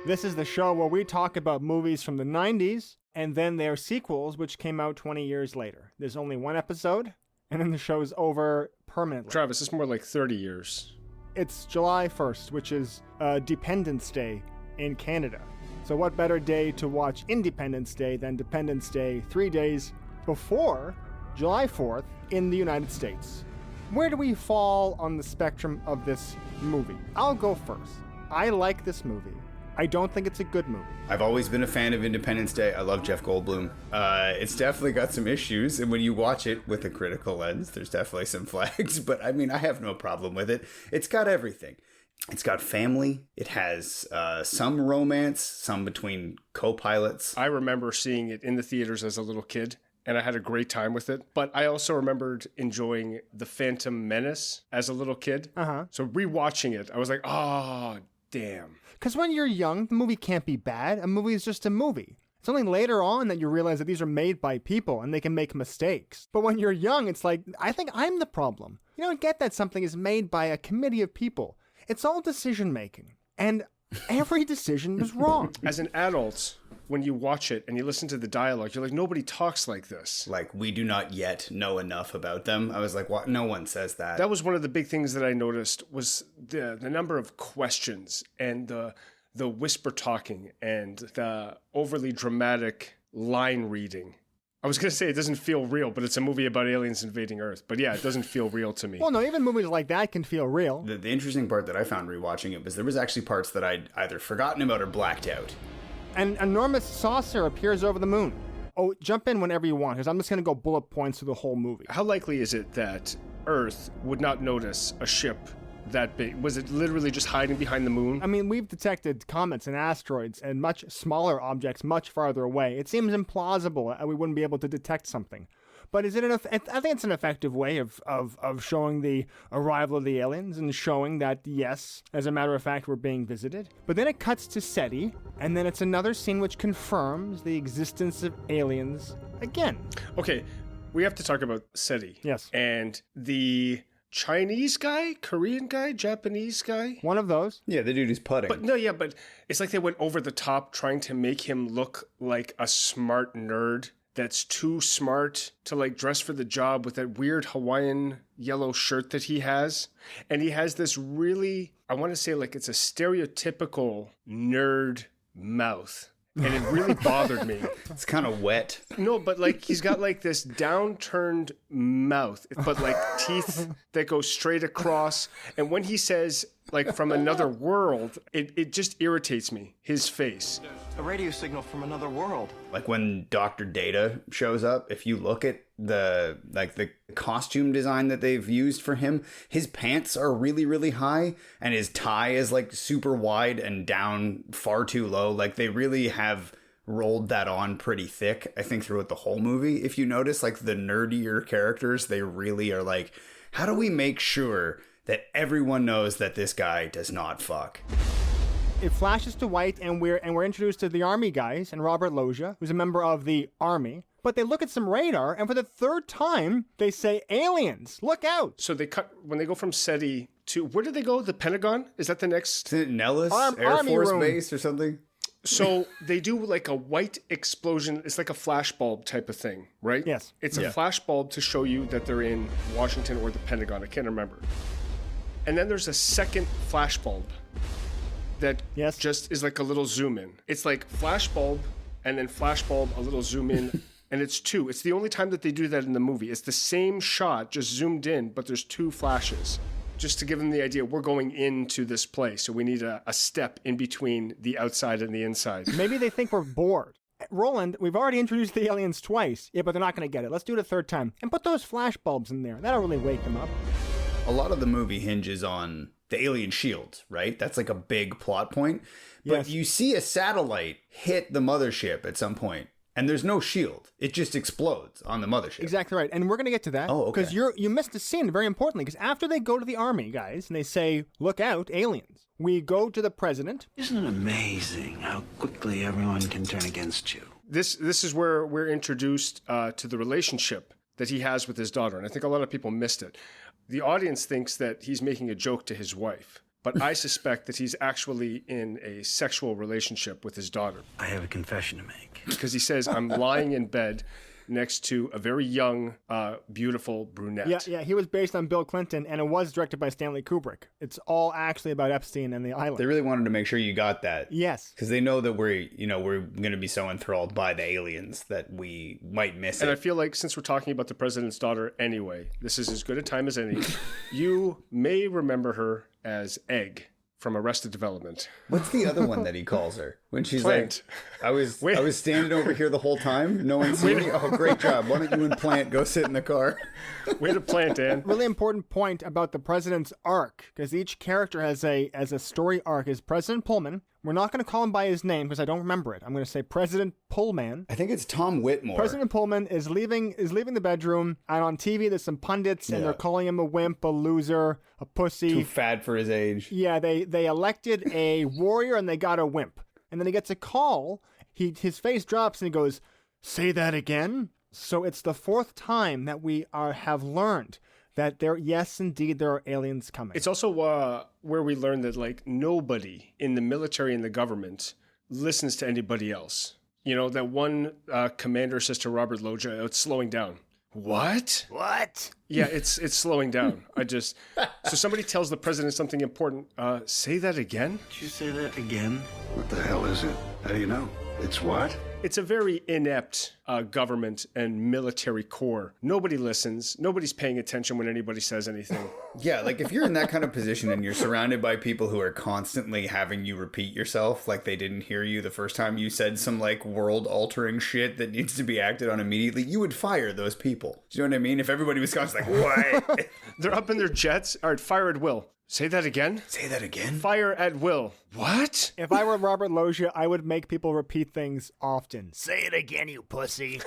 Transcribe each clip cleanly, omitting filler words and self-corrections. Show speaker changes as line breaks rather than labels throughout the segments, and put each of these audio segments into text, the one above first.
This is the show where we talk about movies from the 90s and then their sequels, which came out 20 years later. There's only one episode, and then the show's over permanently.
Travis, it's more like 30 years.
It's July 1st, which is Dependence Day in Canada. So what better day to watch Independence Day than Dependence Day 3 days before July 4th in the United States? Where do we fall on the spectrum of this movie? I'll go first. I like this movie. I don't think it's a good movie.
I've always been a fan of Independence Day. I love Jeff Goldblum. It's definitely got some issues, and when you watch it with a critical lens, there's definitely some flags, but I mean, I have no problem with it. It's got everything. It's got family. It has some romance, some between co-pilots.
I remember seeing it in the theaters as a little kid, and I had a great time with it. But I also remembered enjoying The Phantom Menace as a little kid. So rewatching it, I was like, oh, damn.
Because when you're young, the movie can't be bad. A movie is just a movie. It's only later on that you realize that these are made by people and they can make mistakes. But when you're young, it's like, I think I'm the problem. You don't get that something is made by a committee of people. It's all decision making. And every decision was wrong.
As an adult, when you watch it and you listen to the dialogue, you're like, nobody talks like this.
Like, we do not yet know enough about them. I was like, what? No one says that.
That was one of the big things that I noticed was the number of questions and the whisper talking and the overly dramatic line reading. I was going to say it doesn't feel real, but it's a movie about aliens invading Earth. But yeah, it doesn't feel real to me.
Well, no, even movies like that can feel real.
The interesting part that I found rewatching it was there was actually parts that I'd either forgotten about or blacked out.
An enormous saucer appears over the moon. Oh, jump in whenever you want, because I'm just going to go bullet points through the whole movie.
How likely is it that Earth would not notice a ship that big? Was it literally just hiding behind the moon?
I mean, we've detected comets and asteroids and much smaller objects much farther away. It seems implausible that we wouldn't be able to detect something. But is it I think it's an effective way of showing the arrival of the aliens and showing that, yes, as a matter of fact, we're being visited. But then it cuts to SETI, and then it's another scene which confirms the existence of aliens again.
Okay, we have to talk about SETI.
Yes.
And the Chinese guy, Korean guy, Japanese guy.
One of those.
Yeah, the dude who's putting.
But it's like they went over the top trying to make him look like a smart nerd that's too smart to like dress for the job with that weird Hawaiian yellow shirt that he has. And he has this really, I want to say like it's a stereotypical nerd mouth. And it really bothered me.
It's kind of wet.
No, but like he's got like this downturned mouth, but like teeth that go straight across. And when he says like from another world, it just irritates me, his face.
A radio signal from another world.
Like when Dr. Data shows up, if you look at the costume design that they've used for him, his pants are really, really high and his tie is like super wide and down far too low. Like they really have rolled that on pretty thick, I think, throughout the whole movie. If you notice, like the nerdier characters, they really are like, how do we make sure that everyone knows that this guy does not fuck?
It flashes to white, and we're introduced to the army guys and Robert Loggia, who's a member of the army. But they look at some radar, and for the third time, they say, aliens, look out!
So they cut, when they go from SETI to, where did they go? The Pentagon? Is that the next?
Isn't it Nellis Air
Army
Force
room.
Base or something?
So they do like a white explosion. It's like a flashbulb type of thing, right?
Yes.
It's a flashbulb to show you that they're in Washington or the Pentagon. I can't remember. And then there's a second flashbulb that just is like a little zoom in. It's like flashbulb and then flashbulb, a little zoom in, and it's two. It's the only time that they do that in the movie. It's the same shot, just zoomed in, but there's two flashes. Just to give them the idea, we're going into this place, so we need a step in between the outside and the inside.
Maybe they think we're bored. Roland, we've already introduced the aliens twice. Yeah, but they're not going to get it. Let's do it a third time. And put those flashbulbs in there. That'll really wake them up.
A lot of the movie hinges on the alien shield, right? That's like a big plot point. But you see a satellite hit the mothership at some point, and there's no shield. It just explodes on the mothership.
Exactly right. And we're going to get to that.
Oh, okay.
Because you missed a scene, very importantly, because after they go to the army, guys, and they say, look out, aliens. We go to the president.
Isn't it amazing how quickly everyone can turn against you?
This is where we're introduced to the relationship that he has with his daughter. And I think a lot of people missed it. The audience thinks that he's making a joke to his wife. but I suspect that he's actually in a sexual relationship with his daughter.
I have a confession to make.
Because he says, I'm lying in bed next to a very young, beautiful brunette.
Yeah, he was based on Bill Clinton, and it was directed by Stanley Kubrick. It's all actually about Epstein and the island.
They really wanted to make sure you got that.
Yes.
Because they know that we're going to be so enthralled by the aliens that we might miss it.
And I feel like since we're talking about the president's daughter anyway, this is as good a time as any. You may remember her as Egg from Arrested Development.
What's the other one that he calls her? When she's
Plant.
like, I was standing over here the whole time. No one see me. Oh, great job. Why don't you and Plant go sit in the car?
Way to plant, Dan.
Really important point about the president's arc, because each character has a story arc, is President Pullman. We're not going to call him by his name because I don't remember it. I'm going to say President Pullman.
I think it's Tom Whitmore.
President Pullman is leaving the bedroom, and on TV there's some pundits, and they're calling him a wimp, a loser, a pussy.
Too fat for his age.
Yeah, they elected a warrior, and they got a wimp. And then he gets a call. His face drops, and he goes, "Say that again?" So it's the fourth time that we have learned that yes, indeed, there are aliens coming.
It's also where we learn that like nobody in the military and the government listens to anybody else. You know, that one commander says to Robert Loggia, "It's slowing down." What? Yeah, it's slowing down. So somebody tells the president something important. Say that again?
Did you say that again? What the hell is it? How do you know? It's what?
It's a very inept government and military corps. Nobody listens. Nobody's paying attention when anybody says anything.
Yeah, like if you're in that kind of position and you're surrounded by people who are constantly having you repeat yourself, like they didn't hear you the first time you said some like world-altering shit that needs to be acted on immediately, you would fire those people. Do you know what I mean? If everybody was constantly like, what?
They're up in their jets. All right, fire at will. Say that again?
Say that again?
Fire at will. What?
If I were Robert Loggia, I would make people repeat things often. Say it again, you pussy.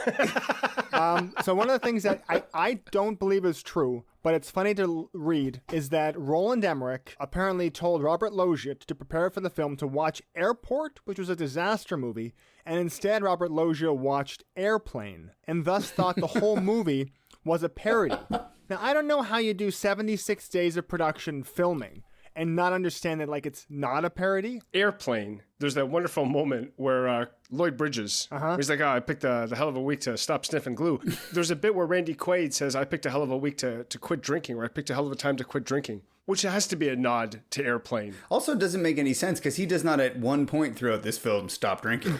So one of the things that I don't believe is true, but it's funny to read, is that Roland Emmerich apparently told Robert Loggia to prepare for the film to watch Airport, which was a disaster movie, and instead Robert Loggia watched Airplane, and thus thought the whole movie was a parody. Now, I don't know how you do 76 days of production filming and not understand that, like, it's not a parody.
Airplane. There's that wonderful moment where Lloyd Bridges, where he's like, I picked the hell of a week to stop sniffing glue. There's a bit where Randy Quaid says, I picked a hell of a week to quit drinking, or I picked a hell of a time to quit drinking, which has to be a nod to Airplane.
Also doesn't make any sense because he does not at one point throughout this film stop drinking.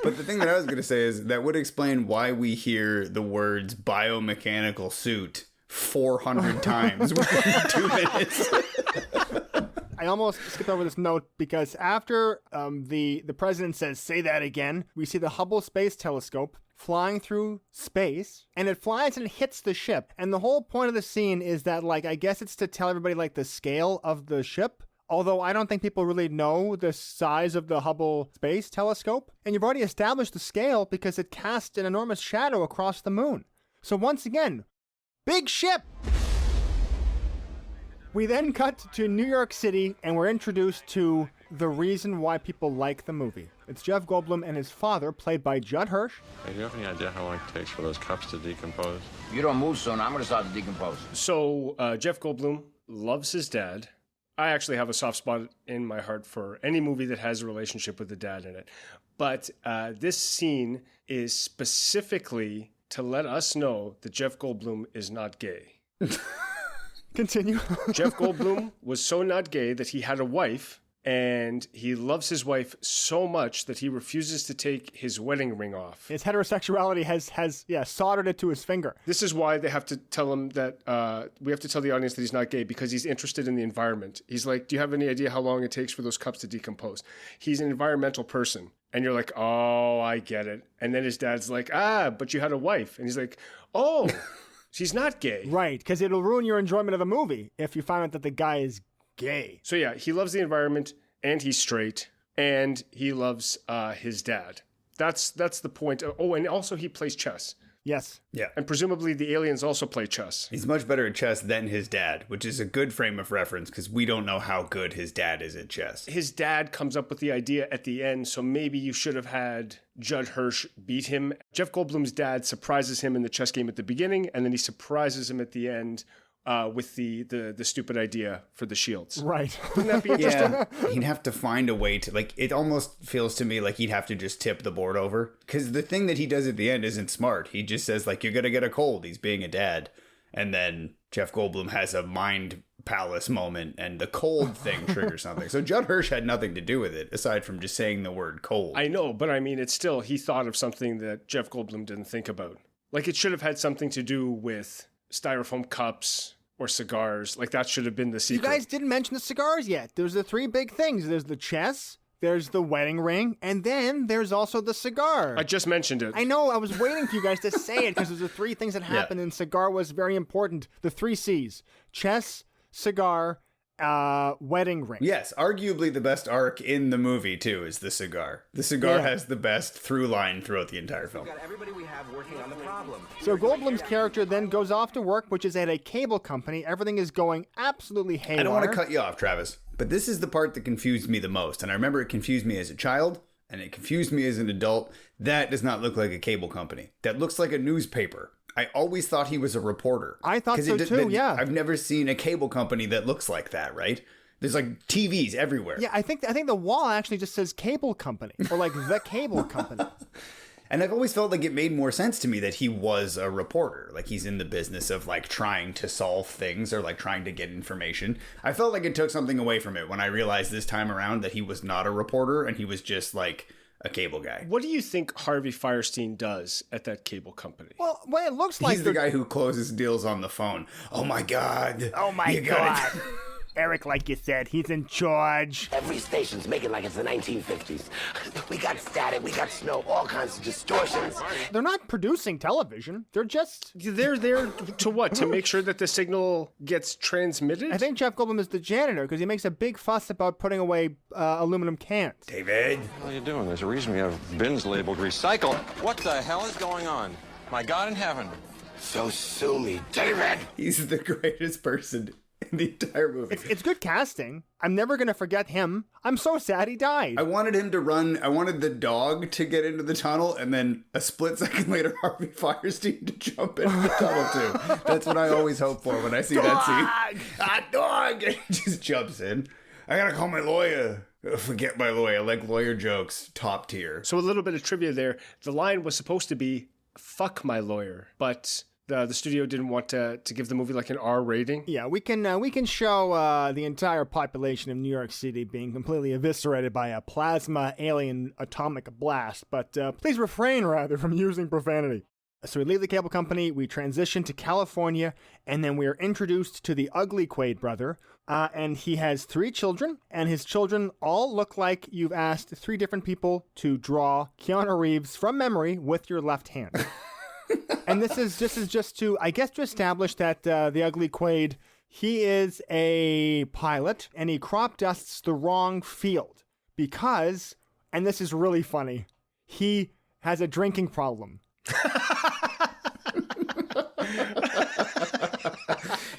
But the thing that I was going to say is that would explain why we hear the words biomechanical suit 400 times within 2 minutes.
I almost skipped over this note because after the president says, say that again, we see the Hubble Space Telescope flying through space, and it flies and it hits the ship. And the whole point of the scene is that, like, I guess it's to tell everybody, like, the scale of the ship. Although I don't think people really know the size of the Hubble Space Telescope. And you've already established the scale because it casts an enormous shadow across the moon. So once again, big ship! We then cut to New York City, and we're introduced to the reason why people like the movie. It's Jeff Goldblum and his father, played by Judd Hirsch.
Hey, do you have any idea how long it takes for those cups to decompose?
If you don't move soon, I'm going to start to decompose.
So Jeff Goldblum loves his dad. I actually have a soft spot in my heart for any movie that has a relationship with the dad in it. But this scene is specifically to let us know that Jeff Goldblum is not gay.
Continue.
Jeff Goldblum was so not gay that he had a wife, and he loves his wife so much that he refuses to take his wedding ring off.
His heterosexuality has soldered it to his finger.
This is why they have to tell him that, we have to tell the audience that he's not gay, because he's interested in the environment. He's like, do you have any idea how long it takes for those cups to decompose? He's an environmental person. And you're like, oh, I get it. And then his dad's like, but you had a wife. And he's like, oh, she's not gay.
Right, because it'll ruin your enjoyment of the movie if you find out that the guy is gay.
So yeah, he loves the environment, and he's straight, and he loves his dad. That's the point. Oh, and also he plays chess.
Yes.
Yeah.
And presumably the aliens also play chess.
He's much better at chess than his dad, which is a good frame of reference because we don't know how good his dad is at chess.
His dad comes up with the idea at the end, so maybe you should have had Judd Hirsch beat him. Jeff Goldblum's dad surprises him in the chess game at the beginning, and then he surprises him at the end with the stupid idea for the shields.
Right.
Wouldn't that be interesting?
Yeah, he'd have to find a way to, like, it almost feels to me like he'd have to just tip the board over. Because the thing that he does at the end isn't smart. He just says, like, you're going to get a cold. He's being a dad. And then Jeff Goldblum has a mind palace moment and the cold thing triggers something. So Judd Hirsch had nothing to do with it, aside from just saying the word cold.
I know, but I mean, it's still, he thought of something that Jeff Goldblum didn't think about. Like, it should have had something to do with styrofoam cups or cigars. Like, that should have been the secret.
You guys didn't mention the cigars yet. There's the three big things. There's the chess, there's the wedding ring, and then there's also the cigar.
I just mentioned it.
I know. I was waiting for you guys to say it because there's the three things that happened, and cigar was very important. The three C's: chess, cigar, wedding ring.
Yes, arguably the best arc in the movie, too, is the cigar. The cigar has the best through line throughout the entire film.
We've got everybody we have working on the problem.
So Goldblum's character then goes off to work, which is at a cable company. Everything is going absolutely haywire.
I don't want to cut you off, Travis, but this is the part that confused me the most. And I remember it confused me as a child, and it confused me as an adult. That does not look like a cable company. That looks like a newspaper. I always thought he was a reporter.
I thought so too, yeah.
I've never seen a cable company that looks like that, right? There's like TVs everywhere.
Yeah, I think the wall actually just says cable company, or like the cable company.
And I've always felt like it made more sense to me that he was a reporter. Like, he's in the business of, like, trying to solve things or, like, trying to get information. I felt like it took something away from it when I realized this time around that he was not a reporter and he was just, like, a cable guy.
What do you think Harvey Fierstein does at that cable company?
Well, it looks like
he's the guy who closes deals on the phone. Oh, my God.
Oh, my God. Eric, like you said, he's in charge.
Every station's making like it's the 1950s. We got static, we got snow, all kinds of distortions.
They're not producing television. They're
there to what? To make sure that the signal gets transmitted?
I think Jeff Goldblum is the janitor because he makes a big fuss about putting away aluminum cans.
David.
What are you doing? There's a reason we have bins labeled recycle. What the hell is going on? My God in heaven.
So sue me, David.
He's the greatest person in the entire movie.
It's good casting. I'm never going to forget him. I'm so sad he died.
I wanted him to run. I wanted the dog to get into the tunnel, and then a split second later, Harvey Fierstein to jump into the tunnel, too. That's what I always hope for when I see that scene. Dog! And he just jumps in. I gotta call my lawyer. Forget my lawyer. I like lawyer jokes. Top tier.
So a little bit of trivia there. The line was supposed to be, fuck my lawyer. But the studio didn't want to give the movie like an R rating.
Yeah, we can show the entire population of New York City being completely eviscerated by a plasma alien atomic blast, but please refrain rather from using profanity. So we leave the cable company, we transition to California, and then we are introduced to the ugly Quaid brother, and he has 3 children, and his children all look like you've asked 3 different people to draw Keanu Reeves from memory with your left hand. And this is just to, I guess, to establish that the ugly Quaid, he is a pilot, and he crop dusts the wrong field because, and this is really funny, he has a drinking problem.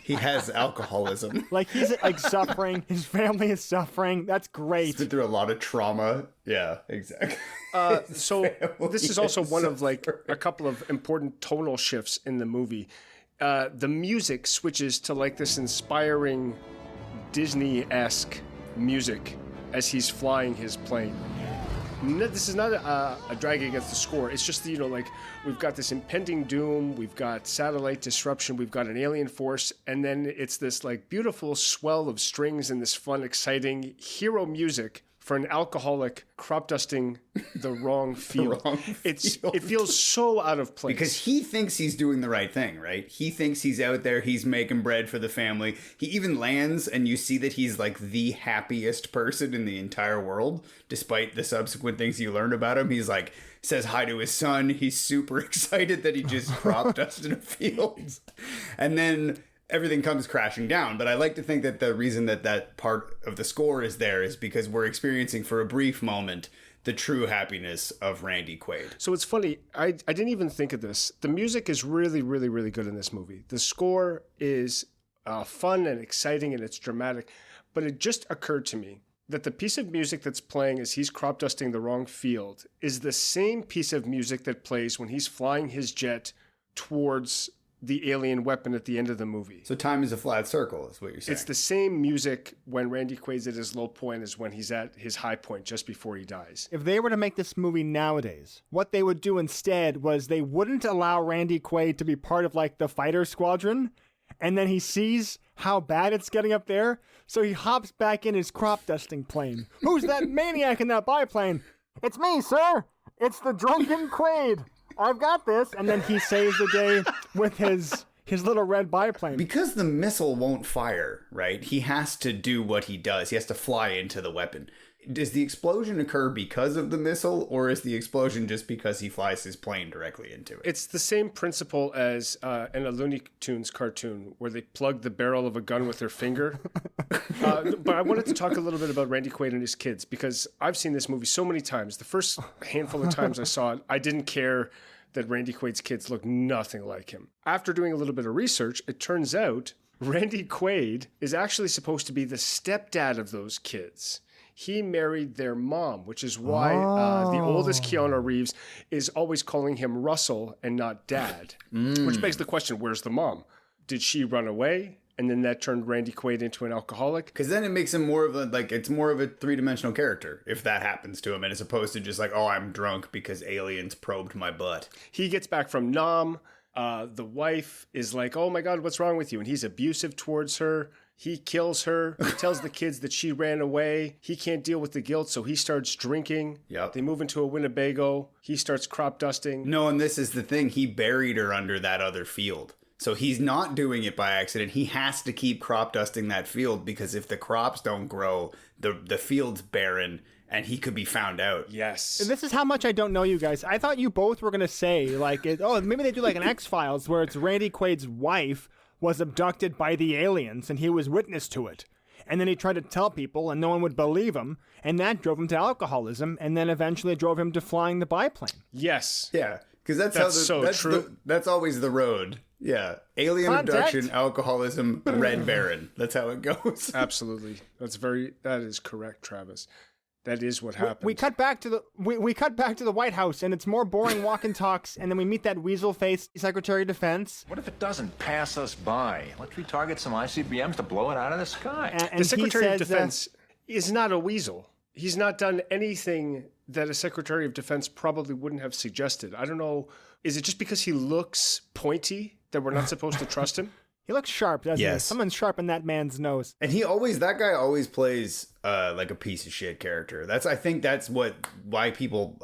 He has alcoholism.
Like, he's like suffering. His family is suffering. That's great.
He's been through a lot of trauma. Yeah, exactly.
So this is also one of like a couple of important tonal shifts in the movie. The music switches to like this inspiring Disney-esque music as he's flying his plane. This is not a drag against the score. It's just, like, we've got this impending doom, we've got satellite disruption, we've got an alien force, and then it's this, like, beautiful swell of strings and this fun, exciting hero music for an alcoholic crop dusting the wrong field. It feels so out of place.
Because he thinks he's doing the right thing, right? He thinks he's out there, he's making bread for the family. He even lands, and you see that he's like the happiest person in the entire world, despite the subsequent things you learn about him. He's like, says hi to his son. He's super excited that he just crop dusted a field. And then everything comes crashing down. But I like to think that the reason that part of the score is there is because we're experiencing for a brief moment the true happiness of Randy Quaid.
So it's funny, I didn't even think of this. The music is really, really, really good in this movie. The score is fun and exciting and it's dramatic. But it just occurred to me that the piece of music that's playing as he's crop dusting the wrong field is the same piece of music that plays when he's flying his jet towards the alien weapon at the end of the movie.
So time is a flat circle, is what you're saying.
It's the same music when Randy Quaid's at his low point as when he's at his high point just before he dies.
If they were to make this movie nowadays, what they would do instead was they wouldn't allow Randy Quaid to be part of like the fighter squadron, and then he sees how bad it's getting up there, so he hops back in his crop dusting plane. Who's that maniac in that biplane? It's me, sir. It's the drunken Quaid. I've got this. And then he saves the day with his little red biplane.
Because the missile won't fire, right? He has to do what he does. He has to fly into the weapon. Does the explosion occur because of the missile, or is the explosion just because he flies his plane directly into it?
It's the same principle as in a Looney Tunes cartoon where they plug the barrel of a gun with their finger. But I wanted to talk a little bit about Randy Quaid and his kids, because I've seen this movie so many times. The first handful of times I saw it, I didn't care that Randy Quaid's kids look nothing like him. After doing a little bit of research, it turns out Randy Quaid is actually supposed to be the stepdad of those kids. He married their mom, which is why the oldest Keanu Reeves is always calling him Russell and not Dad. Which begs the question, where's the mom? Did she run away? And then that turned Randy Quaid into an alcoholic?
Because then it makes him more of a, like, it's more of a three-dimensional character, if that happens to him, and as opposed to just like, oh, I'm drunk because aliens probed my butt.
He gets back from Nam. The wife is like, oh my God, what's wrong with you? And he's abusive towards her. He kills her. He tells the kids that she ran away. He can't deal with the guilt, so he starts drinking.
Yep.
They move into a Winnebago. He starts crop dusting.
No, and this is the thing. He buried her under that other field. So he's not doing it by accident. He has to keep crop dusting that field, because if the crops don't grow, the field's barren, and he could be found out.
Yes.
And this is how much I don't know you guys. I thought you both were going to say, like, maybe they do like an X-Files where it's Randy Quaid's wife was abducted by the aliens and he was witness to it. And then he tried to tell people and no one would believe him. And that drove him to alcoholism, and then eventually drove him to flying the biplane.
Yes.
Yeah, because that's
true.
That's always the road. Yeah. Alien abduction, alcoholism, Red Baron. That's how it goes.
Absolutely. That is correct, Travis. That is what happened.
We cut back to the White House, and it's more boring walk and talks, and then we meet that weasel-faced Secretary of Defense.
What if it doesn't pass us by? Let's retarget some ICBMs to blow it out of the sky.
And
the Secretary of Defense is not a weasel. He's not done anything that a Secretary of Defense probably wouldn't have suggested. I don't know. Is it just because he looks pointy that we're not supposed to trust him?
He looks sharp, doesn't he? Someone's sharpened that man's nose.
And that guy always plays like a piece of shit character. I think that's why people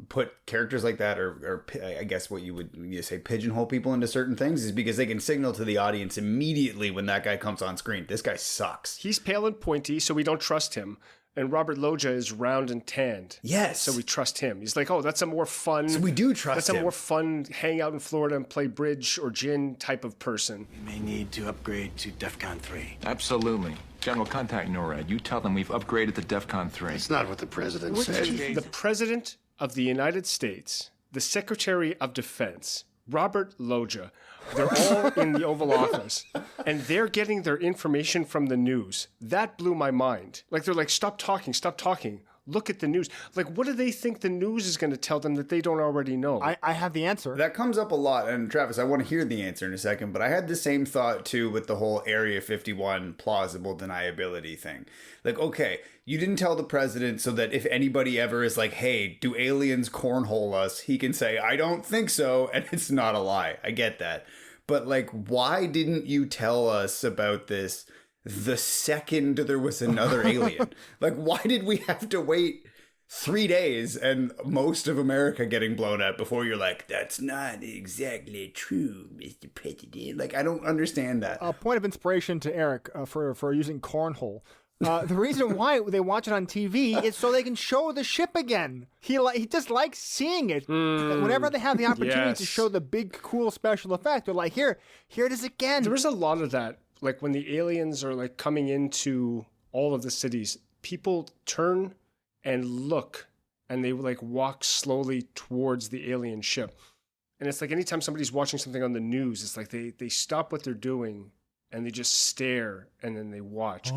put characters like that, or I guess what you say pigeonhole people into certain things, is because they can signal to the audience immediately when that guy comes on screen. This guy sucks.
He's pale and pointy, so we don't trust him. And Robert Loggia is round and tanned.
Yes.
So we trust him. He's like, oh, that's a more fun...
So we do trust him.
That's a more fun hang out in Florida and play bridge or gin type of person.
We may need to upgrade to DEFCON 3.
Absolutely. General, contact NORAD. You tell them we've upgraded to DEFCON 3.
It's not what the president said.
The President of the United States, the Secretary of Defense, Robert Loggia, they're all in the Oval Office, and they're getting their information from the news. That blew my mind. Like, they're like, stop talking. Look at the news. Like, what do they think the news is going to tell them that they don't already know?
I have the answer.
That comes up a lot. And Travis, I want to hear the answer in a second, but I had the same thought too with the whole Area 51 plausible deniability thing. Like, okay, you didn't tell the president so that if anybody ever is like, hey, do aliens cornhole us? He can say, I don't think so. And it's not a lie. I get that. But like, why didn't you tell us about this the second there was another alien? Like, why did we have to wait 3 days and most of America getting blown up before you're like, that's not exactly true, Mr. President? Like, I don't understand that.
A point of inspiration to Eric for using cornhole. The reason why they watch it on TV is so they can show the ship again. He just likes seeing it. Whenever they have the opportunity to show the big, cool special effect, they're like, here it is again.
There was a lot of that. Like, when the aliens are like coming into all of the cities, people turn and look, and they like walk slowly towards the alien ship. And it's like anytime somebody's watching something on the news, it's like they stop what they're doing and they just stare and then they watch.
Did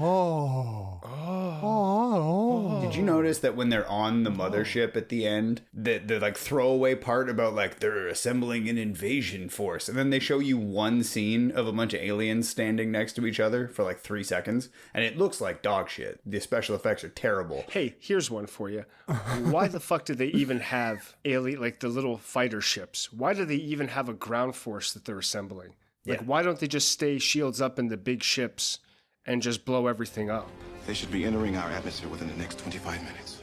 you notice that when they're on the mothership at the end, the like throwaway part about like they're assembling an invasion force, and then they show you one scene of a bunch of aliens standing next to each other for like 3 seconds, and it looks like dog shit. The special effects are terrible.
Hey, here's one for you. Why the fuck did they even have like the little fighter ships? Why do they even have a ground force that they're assembling? Like, why don't they just stay shields up in the big ships and just blow everything up?
They should be entering our atmosphere within the next 25 minutes.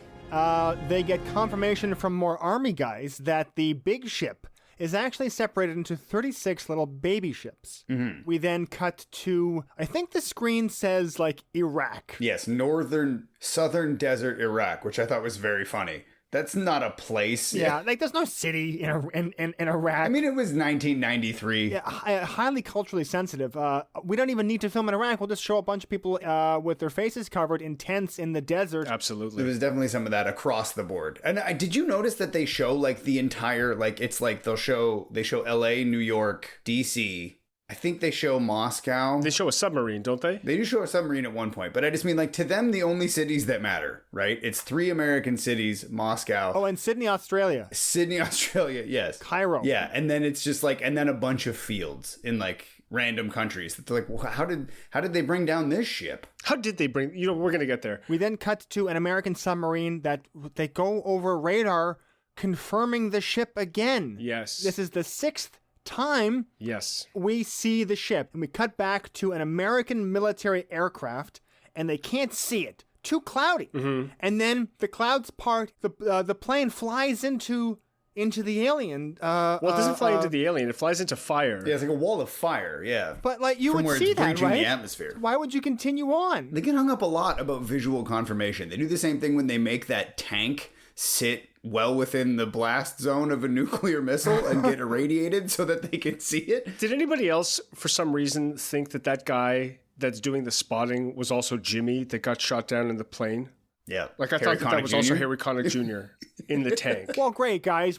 They get confirmation from more army guys that the big ship is actually separated into 36 little baby ships. Mm-hmm. We then cut to, I think the screen says like Iraq.
Yes, southern desert Iraq, which I thought was very funny. That's not a place.
Yeah, like there's no city in Iraq.
I mean, it was 1993.
Yeah, highly culturally sensitive. We don't even need to film in Iraq. We'll just show a bunch of people with their faces covered in tents in the desert.
Absolutely.
There was definitely some of that across the board. And did you notice that they show like the entire, like it's like they show LA, New York, DC. I think they show Moscow.
They show a submarine, don't they?
They do show a submarine at one point, but I just mean like to them, the only cities that matter, right? It's 3 American cities, Moscow.
Oh, and Sydney, Australia.
Sydney, Australia, yes.
Cairo.
Yeah, and then it's just like, and then a bunch of fields in like random countries. They're like, well, how did they bring down this ship?
How did they bring, we're going to get there.
We then cut to an American submarine that they go over radar, confirming the ship again.
Yes.
This is the 6th time we see the ship, and we cut back to an American military aircraft, and they can't see it, too cloudy. And then the clouds part, the plane flies into the alien.
Well, it doesn't fly into the alien, it flies into fire.
Yeah, it's like a wall of fire. Yeah,
but like you
From
would
where
see
it's
that,
breaching
right?
the atmosphere.
Why would you continue on?
They get hung up a lot about visual confirmation. They do the same thing when they make that tank sit well within the blast zone of a nuclear missile and get irradiated so that they can see it.
Did anybody else, for some reason, think that guy that's doing the spotting was also Jimmy that got shot down in the plane?
Yeah.
Like I thought that was also Harry Connick Jr. in the tank.
Well, great, guys.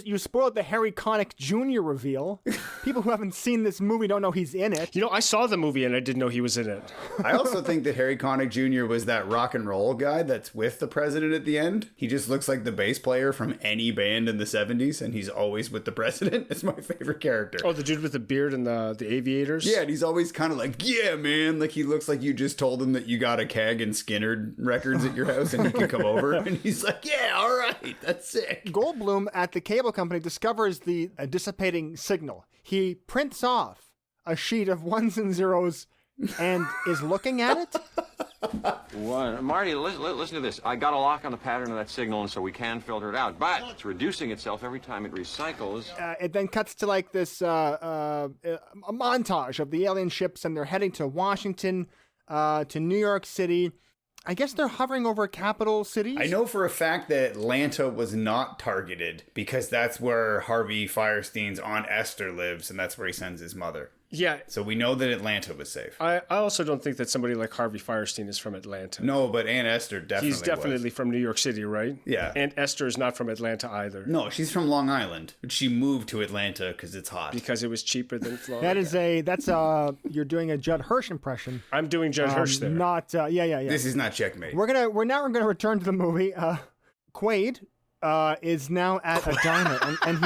You spoiled the Harry Connick Jr. reveal. People who haven't seen this movie don't know he's in it.
I saw the movie and I didn't know he was in it.
I also think that Harry Connick Jr. was that rock and roll guy that's with the president at the end. He just looks like the bass player from any band in the 70s, and he's always with the president. It's my favorite character.
Oh, the dude with the beard and the aviators?
Yeah, and he's always kind of like, yeah, man. Like, he looks like you just told him that you got a Keg and Skinner records at your house and he can come over. And he's like, yeah, all right, that's sick.
Goldblum at the cable company discovers the dissipating signal. He prints off a sheet of ones and zeros and is looking at it.
Marty, listen to this. I got a lock on the pattern of that signal, and so we can filter it out. But it's reducing itself every time it recycles.
It then cuts to like this a montage of the alien ships, and they're heading to Washington, to New York City. I guess they're hovering over capital cities.
I know for a fact that Atlanta was not targeted because that's where Harvey Firestein's Aunt Esther lives, and that's where he sends his mother.
Yeah.
So we know that Atlanta was safe.
I also don't think that somebody like Harvey Firestein is from Atlanta.
No, but Aunt Esther definitely
He's definitely from New York City, right?
Yeah.
Aunt Esther is not from Atlanta either.
No, she's from Long Island. But she moved to Atlanta because it's hot.
Because it was cheaper than Florida.
That's you're doing a Judd Hirsch impression.
I'm doing Judd Hirsch there.
Not, yeah.
This is not Checkmate.
We're now going to return to the movie. Quaid is now at a diner, and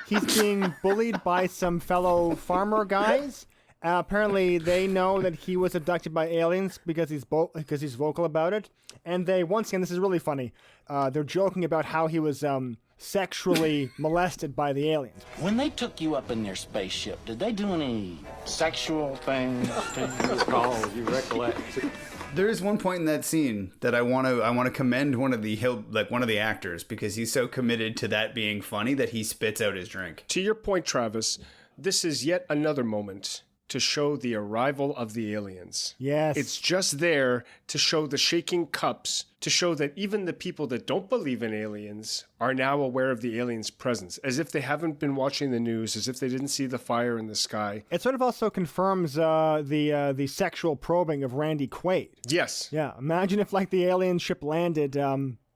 he's being bullied by some fellow farmer guys. Apparently, they know that he was abducted by aliens because he's vocal about it. And they, once again, this is really funny. They're joking about how he was sexually molested by the aliens.
When they took you up in their spaceship, did they do any sexual things to you?
You recollect.
There is one point in that scene that I want to commend one of the actors because he's so committed to that being funny that he spits out his drink.
To your point, Travis, this is yet another moment to show the arrival of the aliens.
Yes.
It's just there to show the shaking cups, to show that even the people that don't believe in aliens are now aware of the aliens' presence, as if they haven't been watching the news, as if they didn't see the fire in the sky.
It sort of also confirms the sexual probing of Randy Quaid.
Yes.
Yeah. Imagine if like the alien ship landed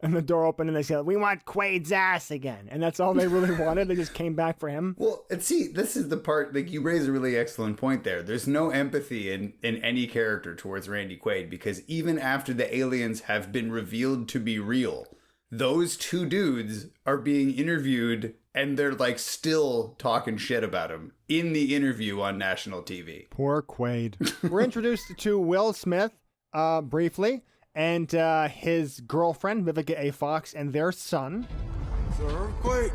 And the door opened and they said, we want Quaid's ass again. And that's all they really wanted. They just came back for him.
Well, and see, this is the part, like, you raise a really excellent point there. There's no empathy in any character towards Randy Quaid, because even after the aliens have been revealed to be real, those two dudes are being interviewed and they're, like, still talking shit about him in the interview on national TV.
Poor Quaid. We're introduced to Will Smith briefly. And his girlfriend, Vivica A. Fox, and their son.
It's an earthquake.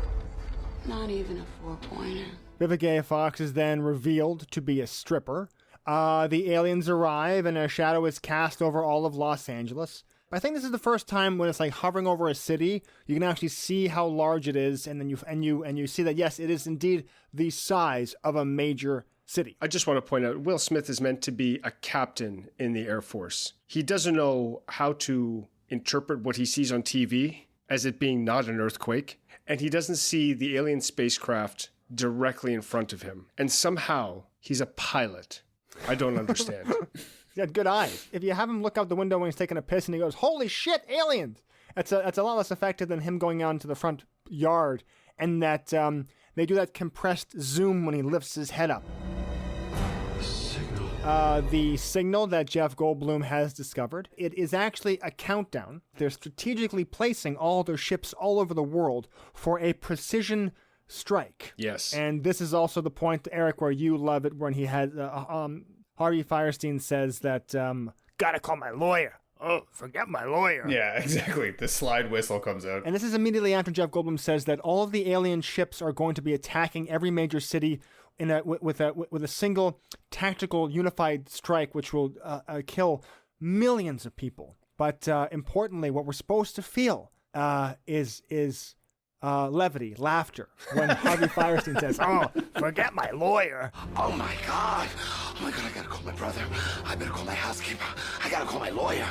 Not even a four-pointer.
Vivica A. Fox is then revealed to be a stripper. The aliens arrive, and a shadow is cast over all of Los Angeles. I think this is the first time when it's like hovering over a city, you can actually see how large it is, and then you see that, yes, it is indeed the size of a major city.
I just want to point out, Will Smith is meant to be a captain in the Air Force. He doesn't know how to interpret what he sees on TV as it being not an earthquake, and he doesn't see the alien spacecraft directly in front of him. And somehow, he's a pilot. I don't understand.
He had good eyes. If you have him look out the window when he's taking a piss and he goes, holy shit, aliens! That's a lot less effective than him going out to the front yard, and that they do that compressed zoom when he lifts his head up. The signal that Jeff Goldblum has discovered, it is actually a countdown. They're strategically placing all their ships all over the world for a precision strike.
Yes.
And this is also the point, Eric, where you love it, when he had Harvey Fierstein says that, gotta call my lawyer. Oh, forget my lawyer.
Yeah, exactly. The slide whistle comes out.
And this is immediately after Jeff Goldblum says that all of the alien ships are going to be attacking every major city with a single tactical unified strike, which will kill millions of people. But importantly, what we're supposed to feel is levity, laughter, when Harvey Fierstein says, "Oh, forget my lawyer."
Oh my God! Oh my God! I gotta call my brother. I better call my housekeeper. I gotta call my lawyer.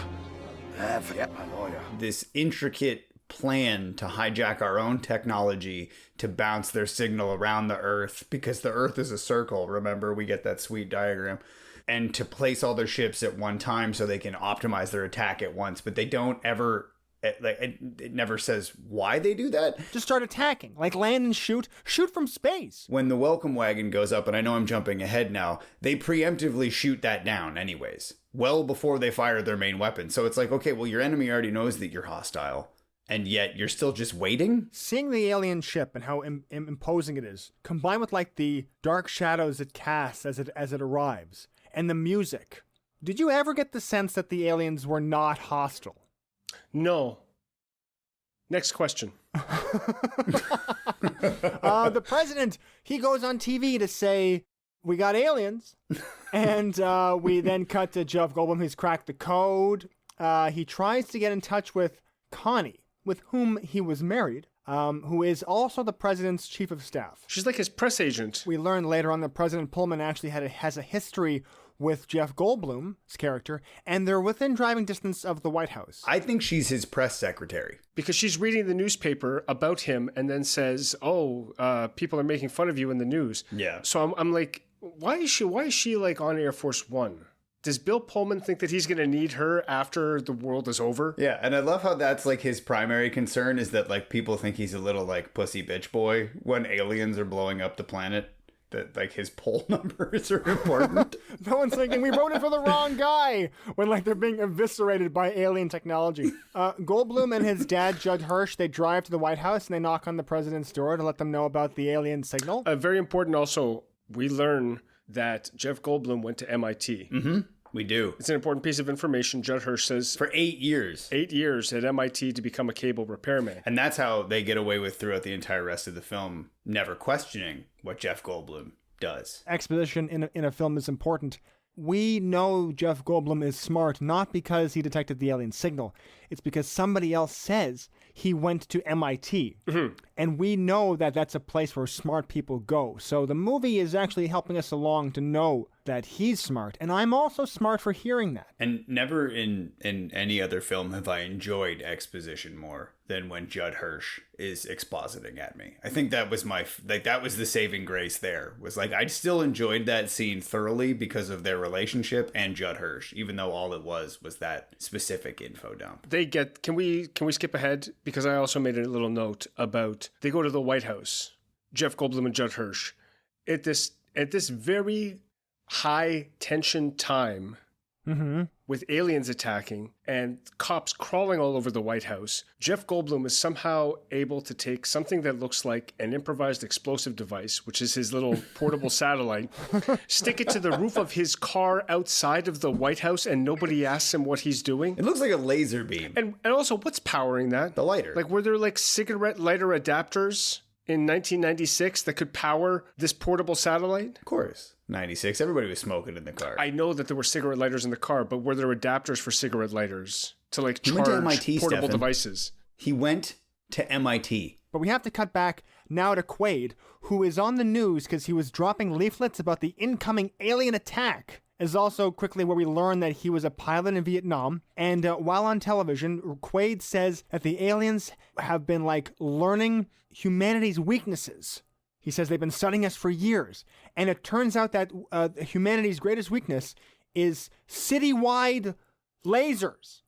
Forget my lawyer.
This intricate plan to hijack our own technology to bounce their signal around the Earth, because the Earth is a circle. Remember, we get that sweet diagram. And to place all their ships at one time so they can optimize their attack at once, but they don't ever. It never says why they do that.
Just start attacking, like land and shoot from space.
When the welcome wagon goes up, and I know I'm jumping ahead now, they preemptively shoot that down anyways, well before they fire their main weapon. So it's like, okay, well, your enemy already knows that you're hostile, and yet you're still just waiting?
Seeing the alien ship and how imposing it is, combined with like the dark shadows it casts as it arrives, and the music. Did you ever get the sense that the aliens were not hostile?
No. Next question.
The president, he goes on TV to say, we got aliens. And we then cut to Jeff Goldblum. He's cracked the code. He tries to get in touch with Connie, with whom he was married, who is also the president's chief of staff.
She's like his press agent.
We learn later on that President Pullman actually has a history with Jeff Goldblum's character, and they're within driving distance of the White House.
I think she's his press secretary.
Because she's reading the newspaper about him and then says, people are making fun of you in the news.
Yeah.
So I'm like, why is she like on Air Force One? Does Bill Pullman think that he's going to need her after the world is over?
Yeah, and I love how that's like his primary concern, is that like people think he's a little like pussy bitch boy when aliens are blowing up the planet. That like his poll numbers are important.
No one's thinking we voted for the wrong guy when like they're being eviscerated by alien technology. Goldblum and his dad, Judd Hirsch, they drive to the White House and they knock on the president's door to let them know about the alien signal.
Very important also, we learn that Jeff Goldblum went to MIT.
Mm-hmm. We do.
It's an important piece of information. Judd Hirsch says...
For 8 years.
8 years at MIT to become a cable repairman.
And that's how they get away with throughout the entire rest of the film, never questioning what Jeff Goldblum does.
Exposition in a film is important. We know Jeff Goldblum is smart not because he detected the alien signal. It's because somebody else says he went to MIT. Mm-hmm. And we know that that's a place where smart people go. So the movie is actually helping us along to know that he's smart, and I'm also smart for hearing that.
And never in any other film have I enjoyed exposition more than when Judd Hirsch is expositing at me. I think that was that was the saving grace there. Was like, I still enjoyed that scene thoroughly because of their relationship and Judd Hirsch, even though all it was that specific info dump.
Can we skip ahead? Because I also made a little note about, they go to the White House, Jeff Goldblum and Judd Hirsch, at this very high tension time, with aliens attacking and cops crawling all over the White House. Jeff Goldblum is somehow able to take something that looks like an improvised explosive device, which is his little portable satellite, stick it to the roof of his car outside of the White House, and nobody asks him what he's doing.
It looks like a laser beam.
And also, what's powering that?
The lighter.
Like, were there like cigarette lighter adapters in 1996 that could power this portable satellite?
Of course. 96, everybody was smoking in the car.
I know that there were cigarette lighters in the car, but were there adapters for cigarette lighters to like charge
MIT,
portable
Stefan.
devices?
He went to MIT.
But we have to cut back now to Quaid, who is on the news because he was dropping leaflets about the incoming alien attack. Is also quickly where we learn that he was a pilot in Vietnam. And while on television, Quaid says that the aliens have been like learning humanity's weaknesses. He says they've been studying us for years. And it turns out that humanity's greatest weakness is citywide lasers.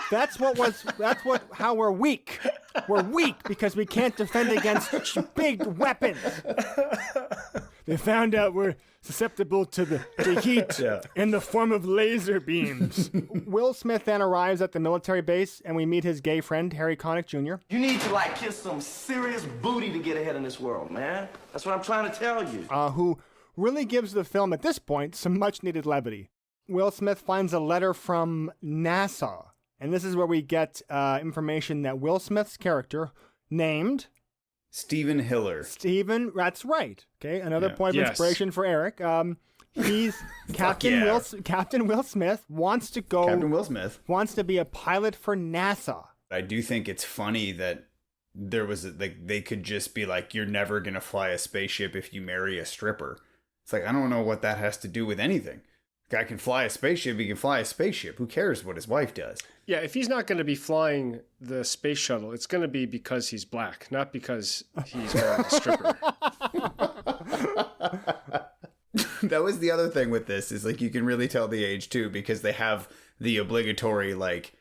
That's how we're weak. We're weak because we can't defend against big weapons. They found out we're susceptible to the heat in the form of laser beams. Will Smith then arrives at the military base, and we meet his gay friend, Harry Connick Jr.
You need to, like, kiss some serious booty to get ahead in this world, man. That's what I'm trying to tell you.
Who really gives the film, at this point, some much-needed levity. Will Smith finds a letter from NASA, and this is where we get information that Will Smith's character, named
Stephen Hiller.
Stephen, that's right. Okay, another point of inspiration for Eric. He's Captain Will Smith wants to go.
Captain Will Smith
wants to be a pilot for NASA.
I do think it's funny that there was they could just be like, you're never gonna fly a spaceship if you marry a stripper. It's like, I don't know what that has to do with anything. Guy can fly a spaceship, he can fly a spaceship. Who cares what his wife does?
Yeah, if he's not going to be flying the space shuttle, it's going to be because he's black, not because he's a stripper.
That was the other thing with this, is like, you can really tell the age too, because they have the obligatory like,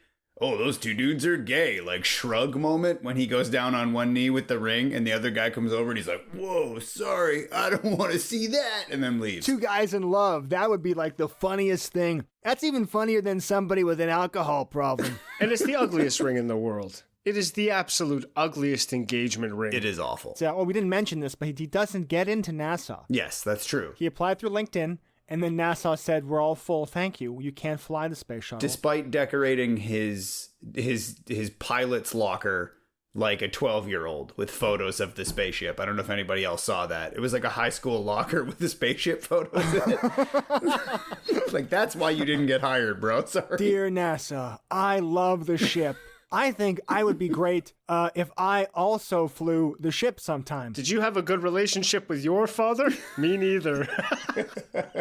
oh, those two dudes are gay, like shrug moment when he goes down on one knee with the ring and the other guy comes over and he's like, whoa, sorry, I don't want to see that, and then leaves.
Two guys in love, that would be like the funniest thing. That's even funnier than somebody with an alcohol problem.
And it's the ugliest ring in the world. It is the absolute ugliest engagement ring.
It is awful.
So, well, we didn't mention this, but he doesn't get into NASA.
Yes, that's true.
He applied through LinkedIn. And then NASA said, we're all full, thank you. You can't fly the space shuttle.
Despite decorating his pilot's locker like a 12-year-old with photos of the spaceship. I don't know if anybody else saw that. It was like a high school locker with the spaceship photos in it. Like, that's why you didn't get hired, bro. Sorry.
Dear NASA, I love the ship. I think I would be great if I also flew the ship sometime.
Did you have a good relationship with your father? Me neither.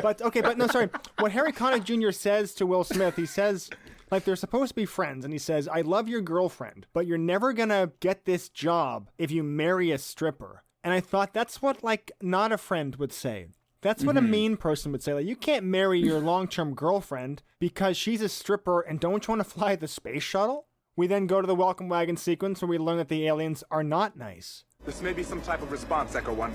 But no, sorry. What Harry Connick Jr. says to Will Smith, he says, like, they're supposed to be friends. And he says, I love your girlfriend, but you're never going to get this job if you marry a stripper. And I thought that's what, like, not a friend would say. That's what a mean person would say. Like, you can't marry your long-term girlfriend because she's a stripper and don't you want to fly the space shuttle? We then go to the welcome wagon sequence where we learn that the aliens are not nice.
This may be some type of response, Echo One.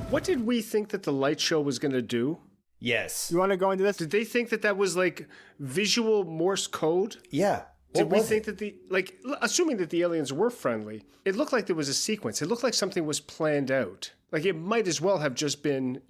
What did we think that the light show was going to do?
Yes.
You want to go into this?
Did they think that that was like visual Morse code?
Yeah.
Did we think that assuming that the aliens were friendly, it looked like there was a sequence. It looked like something was planned out. Like, it might as well have just been,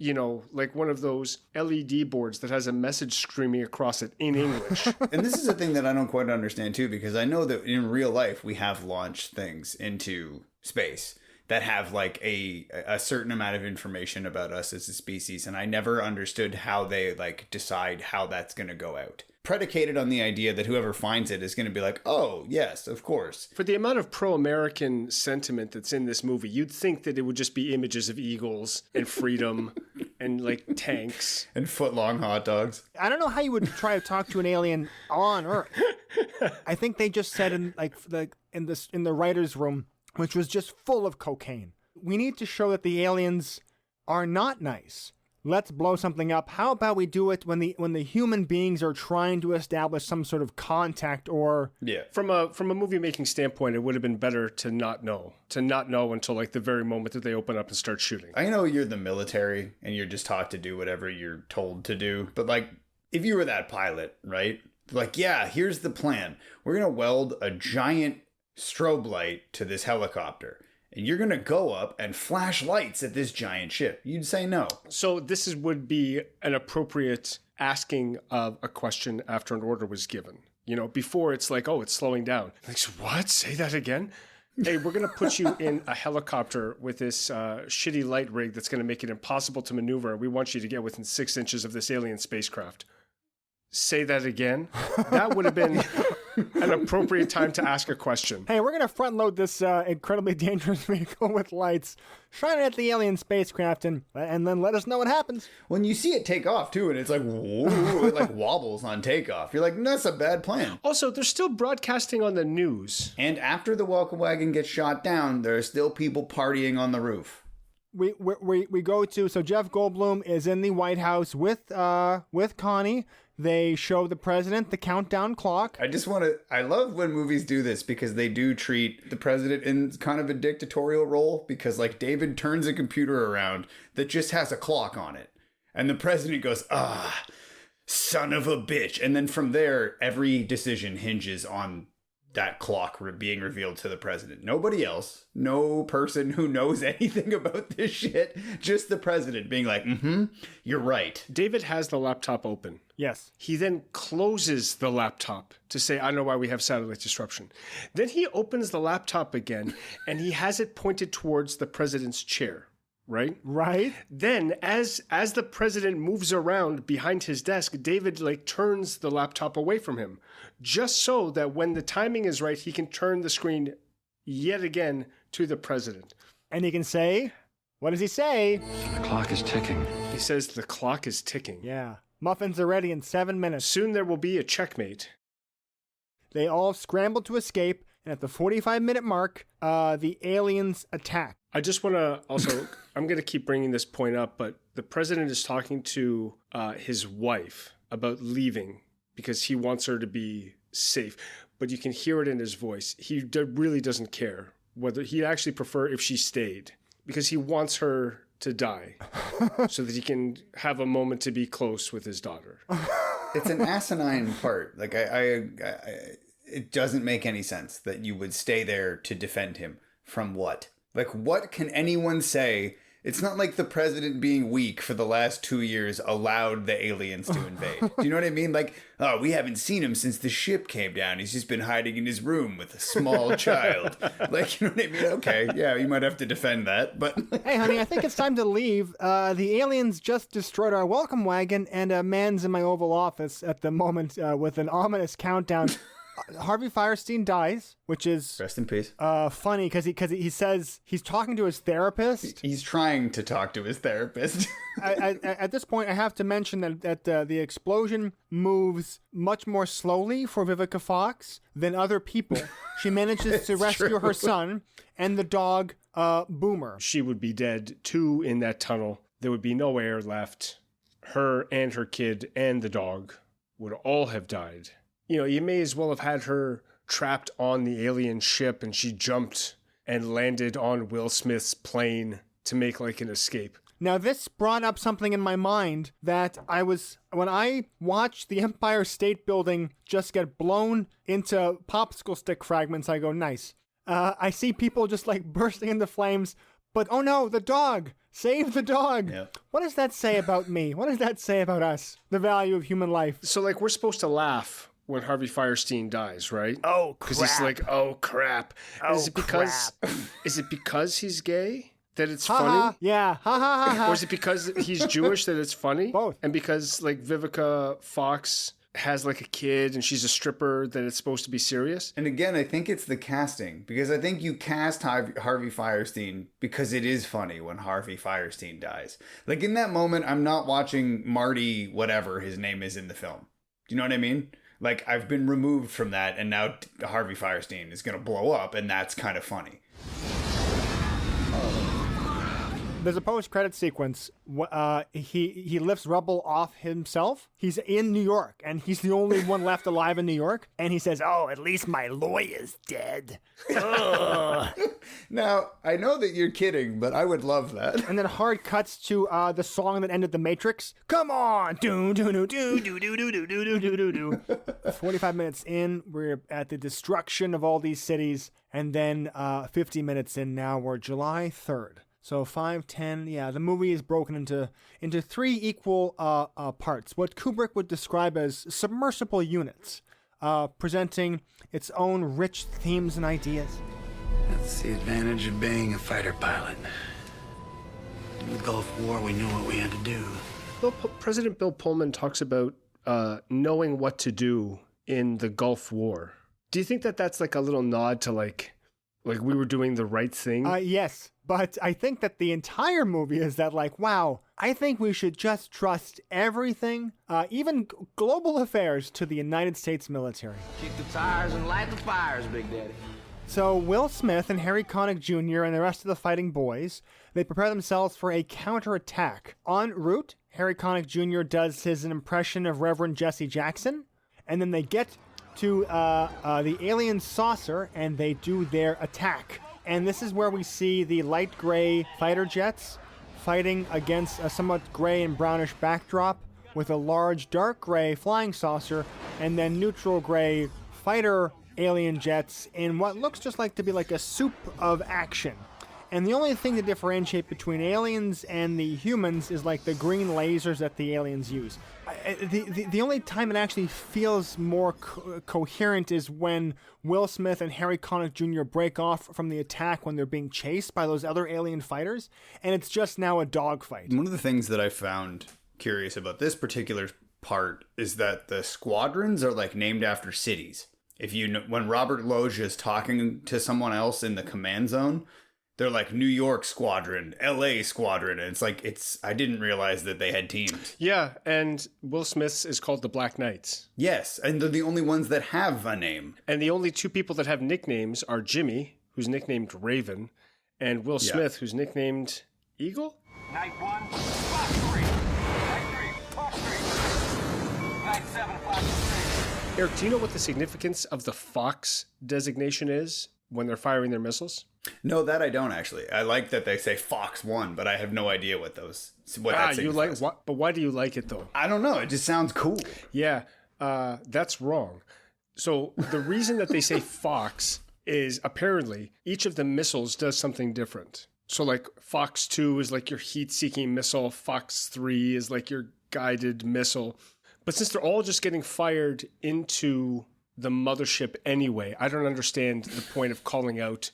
like one of those LED boards that has a message streaming across it in English.
And this is a thing that I don't quite understand, too, because I know that in real life we have launched things into space that have, like, a certain amount of information about us as a species, and I never understood how they, like, decide how that's going to go out. predicated on the idea that whoever finds it is going to be like, oh, yes, of course.
For the amount of pro-American sentiment that's in this movie, you'd think that it would just be images of eagles and freedom and like tanks.
And foot-long hot dogs.
I don't know how you would try to talk to an alien on Earth. I think they just said in the writer's room, which was just full of cocaine. We need to show that the aliens are not nice. Let's blow something up. How about we do it when the human beings are trying to establish some sort of contact or...
Yeah. From a movie making standpoint, it would have been better to not know until like the very moment that they open up and start shooting.
I know you're the military and you're just taught to do whatever you're told to do. But like, if you were that pilot, right? Like, yeah, here's the plan. We're going to weld a giant strobe light to this helicopter. And you're going to go up and flash lights at this giant ship. You'd say no.
So this would be an appropriate asking of a question after an order was given. You know, before it's like, oh, it's slowing down. Like, what? Say that again? Hey, we're going to put you in a helicopter with this shitty light rig that's going to make it impossible to maneuver. We want you to get within 6 inches of this alien spacecraft. Say that again? That would have been an appropriate time to ask a question.
Hey, we're going to front load this incredibly dangerous vehicle with lights, shine it at the alien spacecraft, and then let us know what happens.
When you see it take off, too, and it's like, whoa, it like wobbles on takeoff. You're like, that's a bad plan.
Also, they're still broadcasting on the news.
And after the welcome wagon gets shot down, there are still people partying on the roof.
We go to, so Jeff Goldblum is in the White House with Connie. They show the president the countdown clock.
I love when movies do this because they do treat the president in kind of a dictatorial role, because like David turns a computer around that just has a clock on it. And the president goes, son of a bitch. And then from there, every decision hinges on that clock being revealed to the president. Nobody else, no person who knows anything about this shit, just the president being like, you're right.
David has the laptop open.
Yes.
He then closes the laptop to say, I know why we have satellite disruption. Then he opens the laptop again and he has it pointed towards the president's chair. Right?
Right.
Then as the president moves around behind his desk, David like turns the laptop away from him, just so that when the timing is right, he can turn the screen yet again to the president.
And he can say, what does he say?
The clock is ticking.
He says the clock is ticking.
Yeah. Muffins are ready in 7 minutes.
Soon there will be a checkmate.
They all scramble to escape, and at the 45-minute mark, the aliens attack.
I just want to also, I'm going to keep bringing this point up, but the president is talking to his wife about leaving because he wants her to be safe. But you can hear it in his voice. He really doesn't care whether he'd actually prefer if she stayed, because he wants her to die so that he can have a moment to be close with his daughter.
It's an asinine part. Like it doesn't make any sense that you would stay there to defend him from what? Like, what can anyone say? It's not like the president being weak for the last 2 years allowed the aliens to invade. Do you know what I mean? Like, oh, we haven't seen him since the ship came down. He's just been hiding in his room with a small child. Like, you know what I mean? Okay, yeah, you might have to defend that, but...
Hey, honey, I think it's time to leave. The aliens just destroyed our welcome wagon, and a man's in my Oval Office at the moment with an ominous countdown. Harvey Fierstein dies, which is
rest in peace.
Funny because he says he's talking to his therapist.
He's trying to talk to his therapist.
At this point, I have to mention that the explosion moves much more slowly for Vivica Fox than other people. She manages to rescue her son and the dog Boomer.
She would be dead too in that tunnel. There would be no air left. Her and her kid and the dog would all have died. You know, you may as well have had her trapped on the alien ship and she jumped and landed on Will Smith's plane to make like an escape.
Now, this brought up something in my mind that when I watched the Empire State Building just get blown into popsicle stick fragments, I go, nice. I see people just like bursting into flames, but oh no, the dog! Save the dog!
Yeah.
What does that say about me? What does that say about us? The value of human life?
So like we're supposed to laugh when Harvey Fierstein dies, right?
Oh, crap.
Because he's like, oh, crap.
Oh,
is it because he's gay that it's
ha,
funny?
Ha. Yeah. Ha, ha, ha, ha.
Or is it because he's Jewish that it's funny?
Both.
And because, like, Vivica Fox has like a kid and she's a stripper, that it's supposed to be serious.
And again, I think it's the casting, because I think you cast Harvey Fierstein because it is funny when Harvey Fierstein dies. Like in that moment, I'm not watching Marty, whatever his name is in the film. Do you know what I mean? Like I've been removed from that, and now Harvey Fierstein is going to blow up, and that's kind of funny.
There's a post-credit sequence. He lifts rubble off himself. He's in New York, and he's the only one left alive in New York. And he says, "Oh, at least my lawyer's dead."
Now, I know that you're kidding, but I would love that.
And then hard cuts to the song that ended The Matrix. Come on! Do do do do do do do do do do do do. 45 minutes in, we're at the destruction of all these cities. And then 50 minutes in now, we're July 3rd. So 5, 10, yeah, the movie is broken into 3 equal parts, what Kubrick would describe as submersible units, presenting its own rich themes and ideas.
That's the advantage of being a fighter pilot. In the Gulf War, we knew what we had to do.
President Bill Pullman talks about knowing what to do in the Gulf War. Do you think that that's like a little nod to like we were doing the right thing?
Yes. But I think that the entire movie is that like, wow, I think we should just trust everything, even global affairs, to the United States military.
Kick the tires and light the fires, Big Daddy.
So Will Smith and Harry Connick Jr. and the rest of the fighting boys, they prepare themselves for a counterattack. En route, Harry Connick Jr. does his impression of Reverend Jesse Jackson, and then they get to the alien saucer and they do their attack. And this is where we see the light gray fighter jets fighting against a somewhat gray and brownish backdrop with a large dark gray flying saucer and then neutral gray fighter alien jets in what looks just like to be like a soup of action. And the only thing to differentiate between aliens and the humans is like the green lasers that the aliens use. The only time it actually feels more coherent is when Will Smith and Harry Connick Jr. break off from the attack when they're being chased by those other alien fighters, and it's just now a dogfight.
One of the things that I found curious about this particular part is that the squadrons are like named after cities. If you know, when Robert Loggia is talking to someone else in the command zone, they're like New York Squadron, LA Squadron. And it's like, I didn't realize that they had teams.
Yeah. And Will Smith's is called the Black Knights.
Yes. And they're the only ones that have a name.
And the only 2 people that have nicknames are Jimmy, who's nicknamed Raven, and Will Smith, who's nicknamed Eagle.
Night 1, Fox 3. Night 3, Fox 3. Night 7, Fox 3.
Eric, do you know what the significance of the Fox designation is when they're firing their missiles?
No, that I don't actually. I like that they say Fox 1, but I have no idea what that signifies.
You like what? But why do you like it though?
I don't know. It just sounds cool.
Yeah, that's wrong. So the reason that they say Fox is apparently each of the missiles does something different. So like Fox 2 is like your heat-seeking missile. Fox 3 is like your guided missile. But since they're all just getting fired into the mothership anyway, I don't understand the point of calling out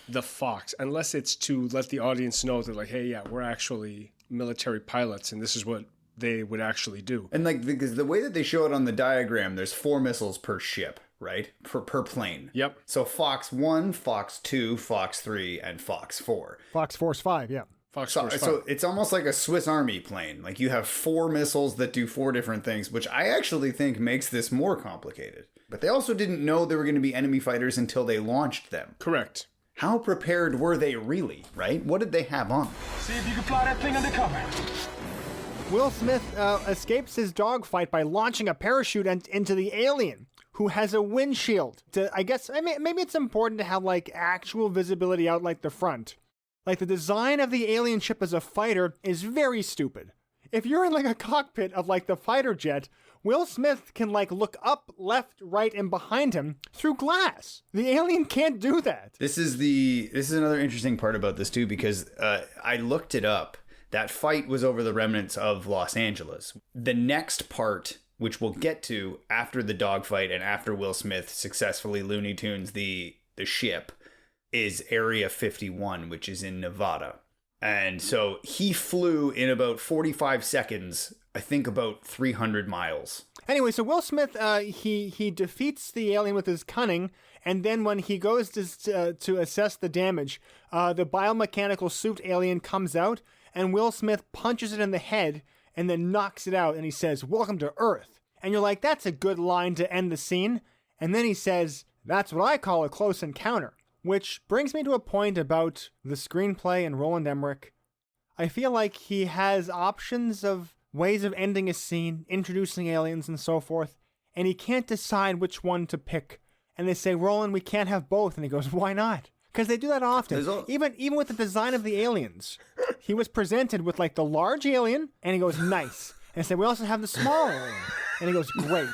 the Fox, unless it's to let the audience know that like, hey, yeah, we're actually military pilots and this is what they would actually do.
And like, because the way that they show it on the diagram, there's 4 missiles per ship, right? Per plane.
Yep.
So Fox 1, Fox 2, Fox 3, and Fox 4.
Fox Force 5, yeah.
So it's almost like a Swiss Army plane. Like you have 4 missiles that do 4 different things, which I actually think makes this more complicated. But they also didn't know there were going to be enemy fighters until they launched them.
Correct.
How prepared were they really, right? What did they have on?
See if you can fly that thing undercover.
Will Smith escapes his dogfight by launching a parachute into the alien, who has a windshield. Maybe it's important to have like actual visibility out like the front. Like the design of the alien ship as a fighter is very stupid. If you're in like a cockpit of like the fighter jet, Will Smith can like look up, left, right, and behind him through glass. The alien can't do that.
This is another interesting part about this too, because I looked it up. That fight was over the remnants of Los Angeles. The next part, which we'll get to after the dogfight and after Will Smith successfully Looney Tunes the ship, is Area 51, which is in Nevada. And so he flew in about 45 seconds I think, about 300 miles.
Anyway, so Will Smith, he defeats the alien with his cunning, and then when he goes to assess the damage, the biomechanical suit alien comes out, and Will Smith punches it in the head and then knocks it out, and he says, "Welcome to Earth." And you're like, that's a good line to end the scene. And then he says, "That's what I call a close encounter." Which brings me to a point about the screenplay and Roland Emmerich. I feel like he has options of ways of ending a scene, introducing aliens and so forth, and he can't decide which one to pick. And they say, "Roland, we can't have both." And he goes, "Why not?" Because they do that often. Even with the design of the aliens. He was presented with like the large alien, and he goes, "Nice." And they say, "We also have the small alien." And he goes, "Great."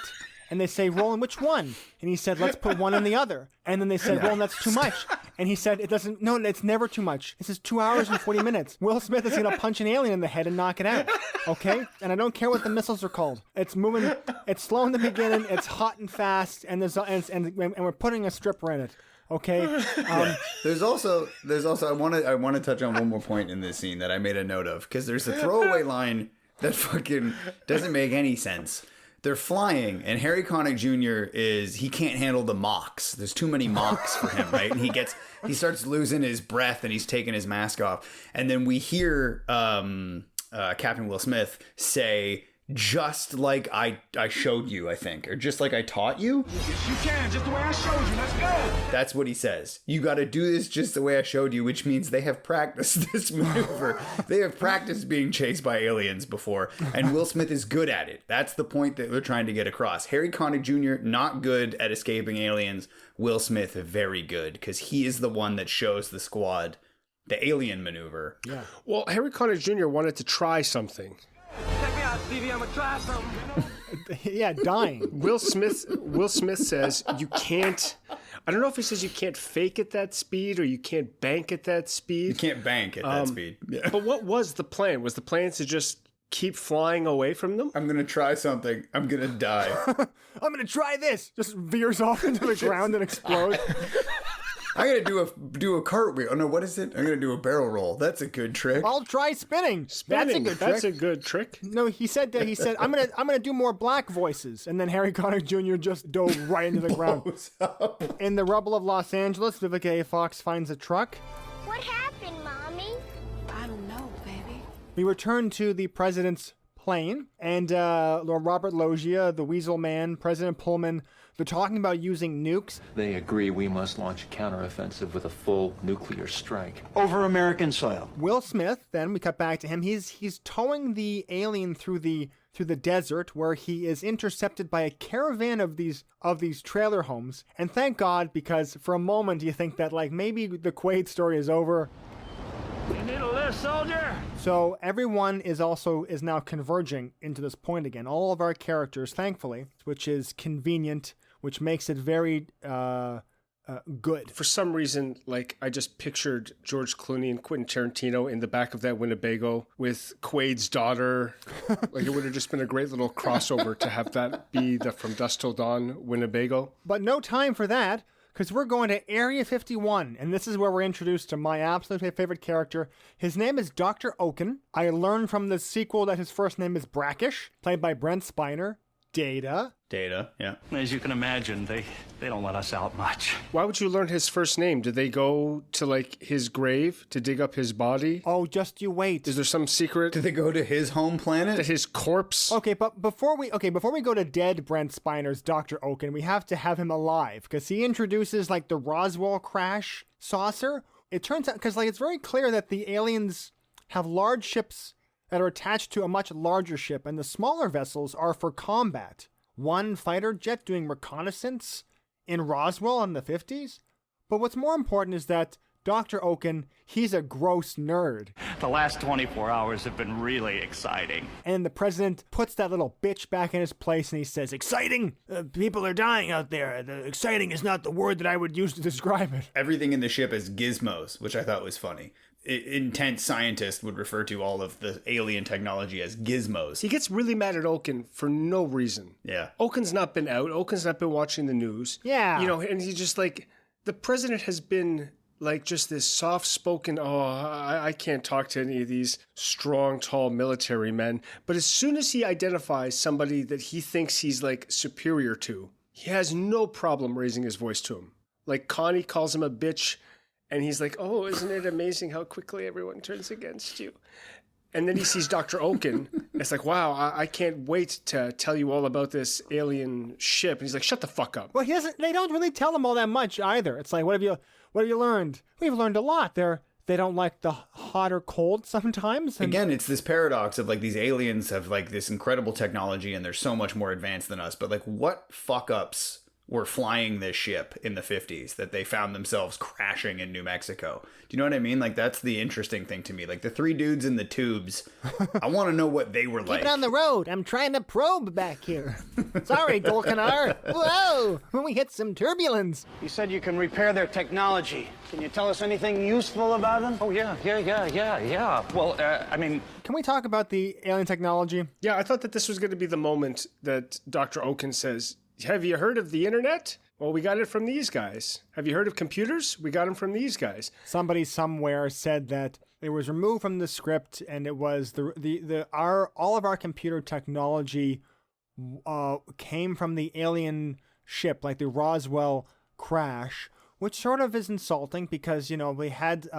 And they say, "Roland, which one?" And he said, "Let's put one in the other." And then they said, "Roland, that's too much." And he said, "No, it's never too much. This is 2 hours and 40 minutes. Will Smith is going to punch an alien in the head and knock it out. Okay? And I don't care what the missiles are called. It's moving, it's slow in the beginning, it's hot and fast, and we're putting a stripper in it. Okay?
There's also I want to touch on one more point in this scene that I made a note of, because there's a throwaway line that fucking doesn't make any sense. They're flying, and Harry Connick Jr. he can't handle the mocks. There's too many mocks for him, right? And he starts losing his breath, and he's taking his mask off. And then we hear Captain Will Smith say, "Just like I showed you," I think, or "just like I taught you."
Yes, you can, just the way I showed you. Let's go.
That's what he says. You got to do this just the way I showed you, which means they have practiced this maneuver. They have practiced being chased by aliens before, and Will Smith is good at it. That's the point that we're trying to get across. Harry Connick Jr., not good at escaping aliens. Will Smith, very good, because he is the one that shows the squad the alien maneuver.
Yeah. Well, Harry Connick Jr. wanted to try something.
Check me out, Stevie. I'm gonna try something.
Yeah, dying.
Will Smith says you can't. I don't know if he says you can't fake at that speed or you can't bank at that speed.
You can't bank at that speed. Yeah.
But what was the plan? Was the plan to just keep flying away from them?
I'm gonna try something. I'm gonna die.
I'm gonna try this. Just veers off into the ground and explodes.
I'm gonna do a cartwheel. Oh no, what is it? I'm gonna do a barrel roll. That's a good trick.
I'll try spinning. That's a good trick. No, he said I'm gonna do more black voices, and then Harry Connick Jr. just dove right into the ground. In the rubble of Los Angeles, Vivica A. Fox finds a truck.
What happened, Mommy? I don't know, baby.
We return to the president's plane, and Lord Robert Loggia, the Weasel Man, President Pullman, they're talking about using nukes.
They agree we must launch a counteroffensive with a full nuclear strike.
Over American soil.
Will Smith, then we cut back to him. He's towing the alien through the desert, where he is intercepted by a caravan of these trailer homes. And thank God, because for a moment you think that like maybe the Quaid story is over.
You need a lift, soldier?
So everyone is now converging into this point again. All of our characters, thankfully, which is convenient, which makes it very good.
For some reason, like I just pictured George Clooney and Quentin Tarantino in the back of that Winnebago with Quaid's daughter. Like it would have just been a great little crossover to have that be the From Dusk Till Dawn Winnebago.
But no time for that, because we're going to Area 51, and this is where we're introduced to my absolute favorite character. His name is Dr. Oaken. I learned from the sequel that his first name is Brackish, played by Brent Spiner. Data,
yeah.
As you can imagine, they don't let us out much.
Why would you learn his first name? Did they go to like his grave to dig up his body?
Oh, just you wait.
Is there some secret?
Did they go to his home planet?
To his corpse?
Okay, but before we go to dead Brent Spiner's Dr. Oaken, we have to have him alive, because he introduces like the Roswell crash saucer. It turns out, because like it's very clear that the aliens have large ships that are attached to a much larger ship, and the smaller vessels are for combat. One fighter jet doing reconnaissance in Roswell in the 50s. But what's more important is that Dr. Oaken, he's a gross nerd.
The last 24 hours have been really exciting.
And the president puts that little bitch back in his place, and he says, "Exciting? People are dying out there. Exciting is not the word that I would use to describe it."
Everything in the ship is gizmos, which I thought was funny. Intense scientists would refer to all of the alien technology as gizmos.
He gets really mad at Oaken for no reason.
Yeah.
Oaken's not been out. Oaken's not been watching the news.
Yeah.
You know, and he's just like, the president has been like just this soft-spoken, I can't talk to any of these strong, tall military men. But as soon as he identifies somebody that he thinks he's like superior to, he has no problem raising his voice to him. Like Connie calls him a bitch, and he's like, oh, isn't it amazing how quickly everyone turns against you? And then he sees Dr. Oaken. It's like, wow, I can't wait to tell you all about this alien ship. And he's like, shut the fuck up.
Well, they don't really tell him all that much either. It's like, what have you learned? We've learned a lot. They don't like the hot or cold sometimes.
Again, it's this paradox of like these aliens have like this incredible technology and they're so much more advanced than us. But like, what fuck ups were flying this ship in the 50s that they found themselves crashing in New Mexico? Do you know what I mean? Like, that's the interesting thing to me. Like, the three dudes in the tubes, I want to know what they were like.
Keep it on the road. I'm trying to probe back here. Sorry, Golkanar. Whoa, when we hit some turbulence.
You said you can repair their technology. Can you tell us anything useful about them?
Oh, yeah. Well, I mean...
Can we talk about the alien technology?
Yeah, I thought that this was going to be the moment that Dr. Oaken says, have you heard of the internet? Well, we got it from these guys. Have you heard of computers? We got them from these guys.
Somebody somewhere said that it was removed from the script, and it was all of our computer technology came from the alien ship, like the Roswell crash, which sort of is insulting because, you know, we had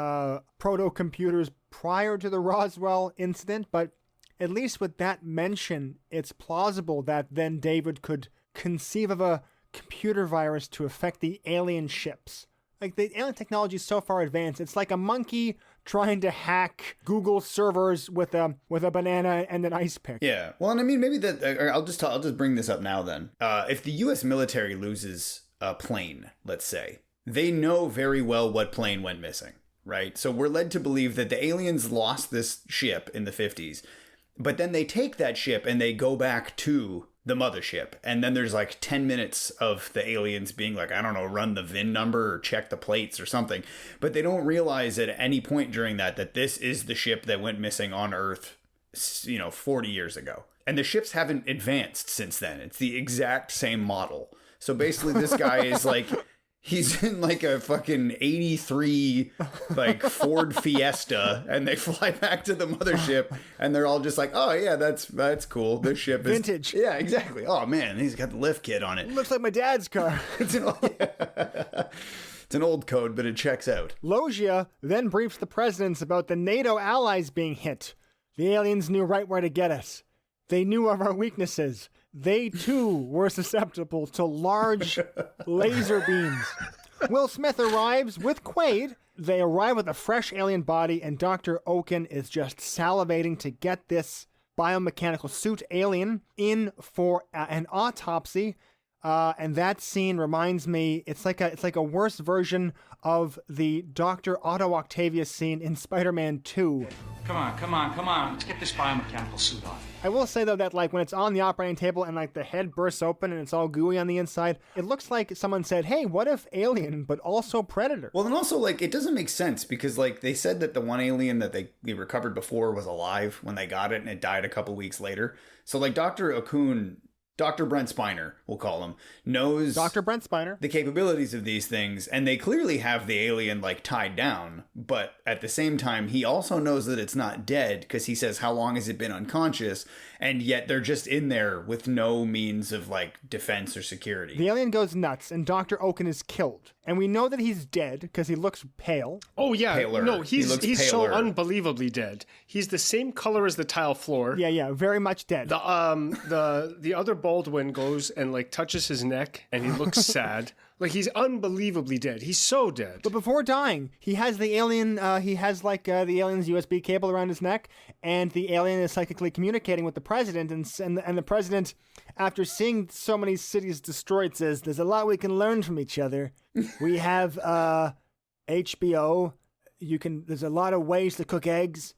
proto-computers prior to the Roswell incident, but at least with that mention, it's plausible that then David could conceive of a computer virus to affect the alien ships. Like, the alien technology is so far advanced, it's like a monkey trying to hack Google servers with a banana and an ice pick.
Yeah. Well, and I mean, maybe that I'll just bring this up now then. If the US military loses a plane, let's say, they know very well what plane went missing, right? So we're led to believe that the aliens lost this ship in the 50s, but then they take that ship and they go back to the mothership, and then there's like 10 minutes of the aliens being like, I don't know, run the VIN number or check the plates or something, but they don't realize at any point during that this is the ship that went missing on Earth, 40 years ago. And the ships haven't advanced since then. It's the exact same model. So basically this guy is like, he's in like a fucking 83 like Ford Fiesta, and they fly back to the mothership and they're all just like, oh yeah, that's cool. This ship is
vintage.
Yeah, exactly. Oh man, he's got the lift kit on it.
Looks like my dad's car.
It's an old code, but it checks out.
Logia then briefs the presidents about the NATO allies being hit. The aliens knew right where to get us. They knew of our weaknesses. They, too, were susceptible to large laser beams. Will Smith arrives with Quaid. They arrive with a fresh alien body, and Dr. Oaken is just salivating to get this biomechanical suit alien in for an autopsy. And that scene reminds me, it's like a worse version of the Dr. Otto Octavius scene in Spider-Man 2.
Come on. Let's get this biomechanical suit on.
I will say, though, that like when it's on the operating table and like the head bursts open and it's all gooey on the inside, it looks like someone said, hey, what if Alien, but also Predator?
Well, and also, like, it doesn't make sense because, like, they said that the one alien that they recovered before was alive when they got it, and it died a couple weeks later. So, like, Dr. Okun... Dr. Brent Spiner, we'll call him, knows
Dr. Brent Spiner
the capabilities of these things, and they clearly have the alien like tied down, but at the same time he also knows that it's not dead because he says how long has it been unconscious, and yet they're just in there with no means of like defense or security.
The alien goes nuts and Dr. Oaken is killed, and we know that he's dead because he looks pale.
Oh yeah,
paler.
No, he's
paler.
So unbelievably dead. He's the same color as the tile floor.
Yeah, very much dead.
The other Baldwin goes and like touches his neck and he looks sad. Like he's unbelievably dead. He's so dead.
But before dying, he has the alien, the alien's USB cable around his neck, and the alien is psychically communicating with the president, and the president, after seeing so many cities destroyed, says, there's a lot we can learn from each other. We have HBO, there's a lot of ways to cook eggs,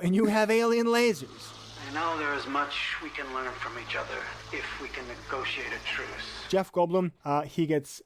and you have alien lasers.
I know there is much we can learn from each other if we can negotiate a truce.
Jeff Goldblum, he gets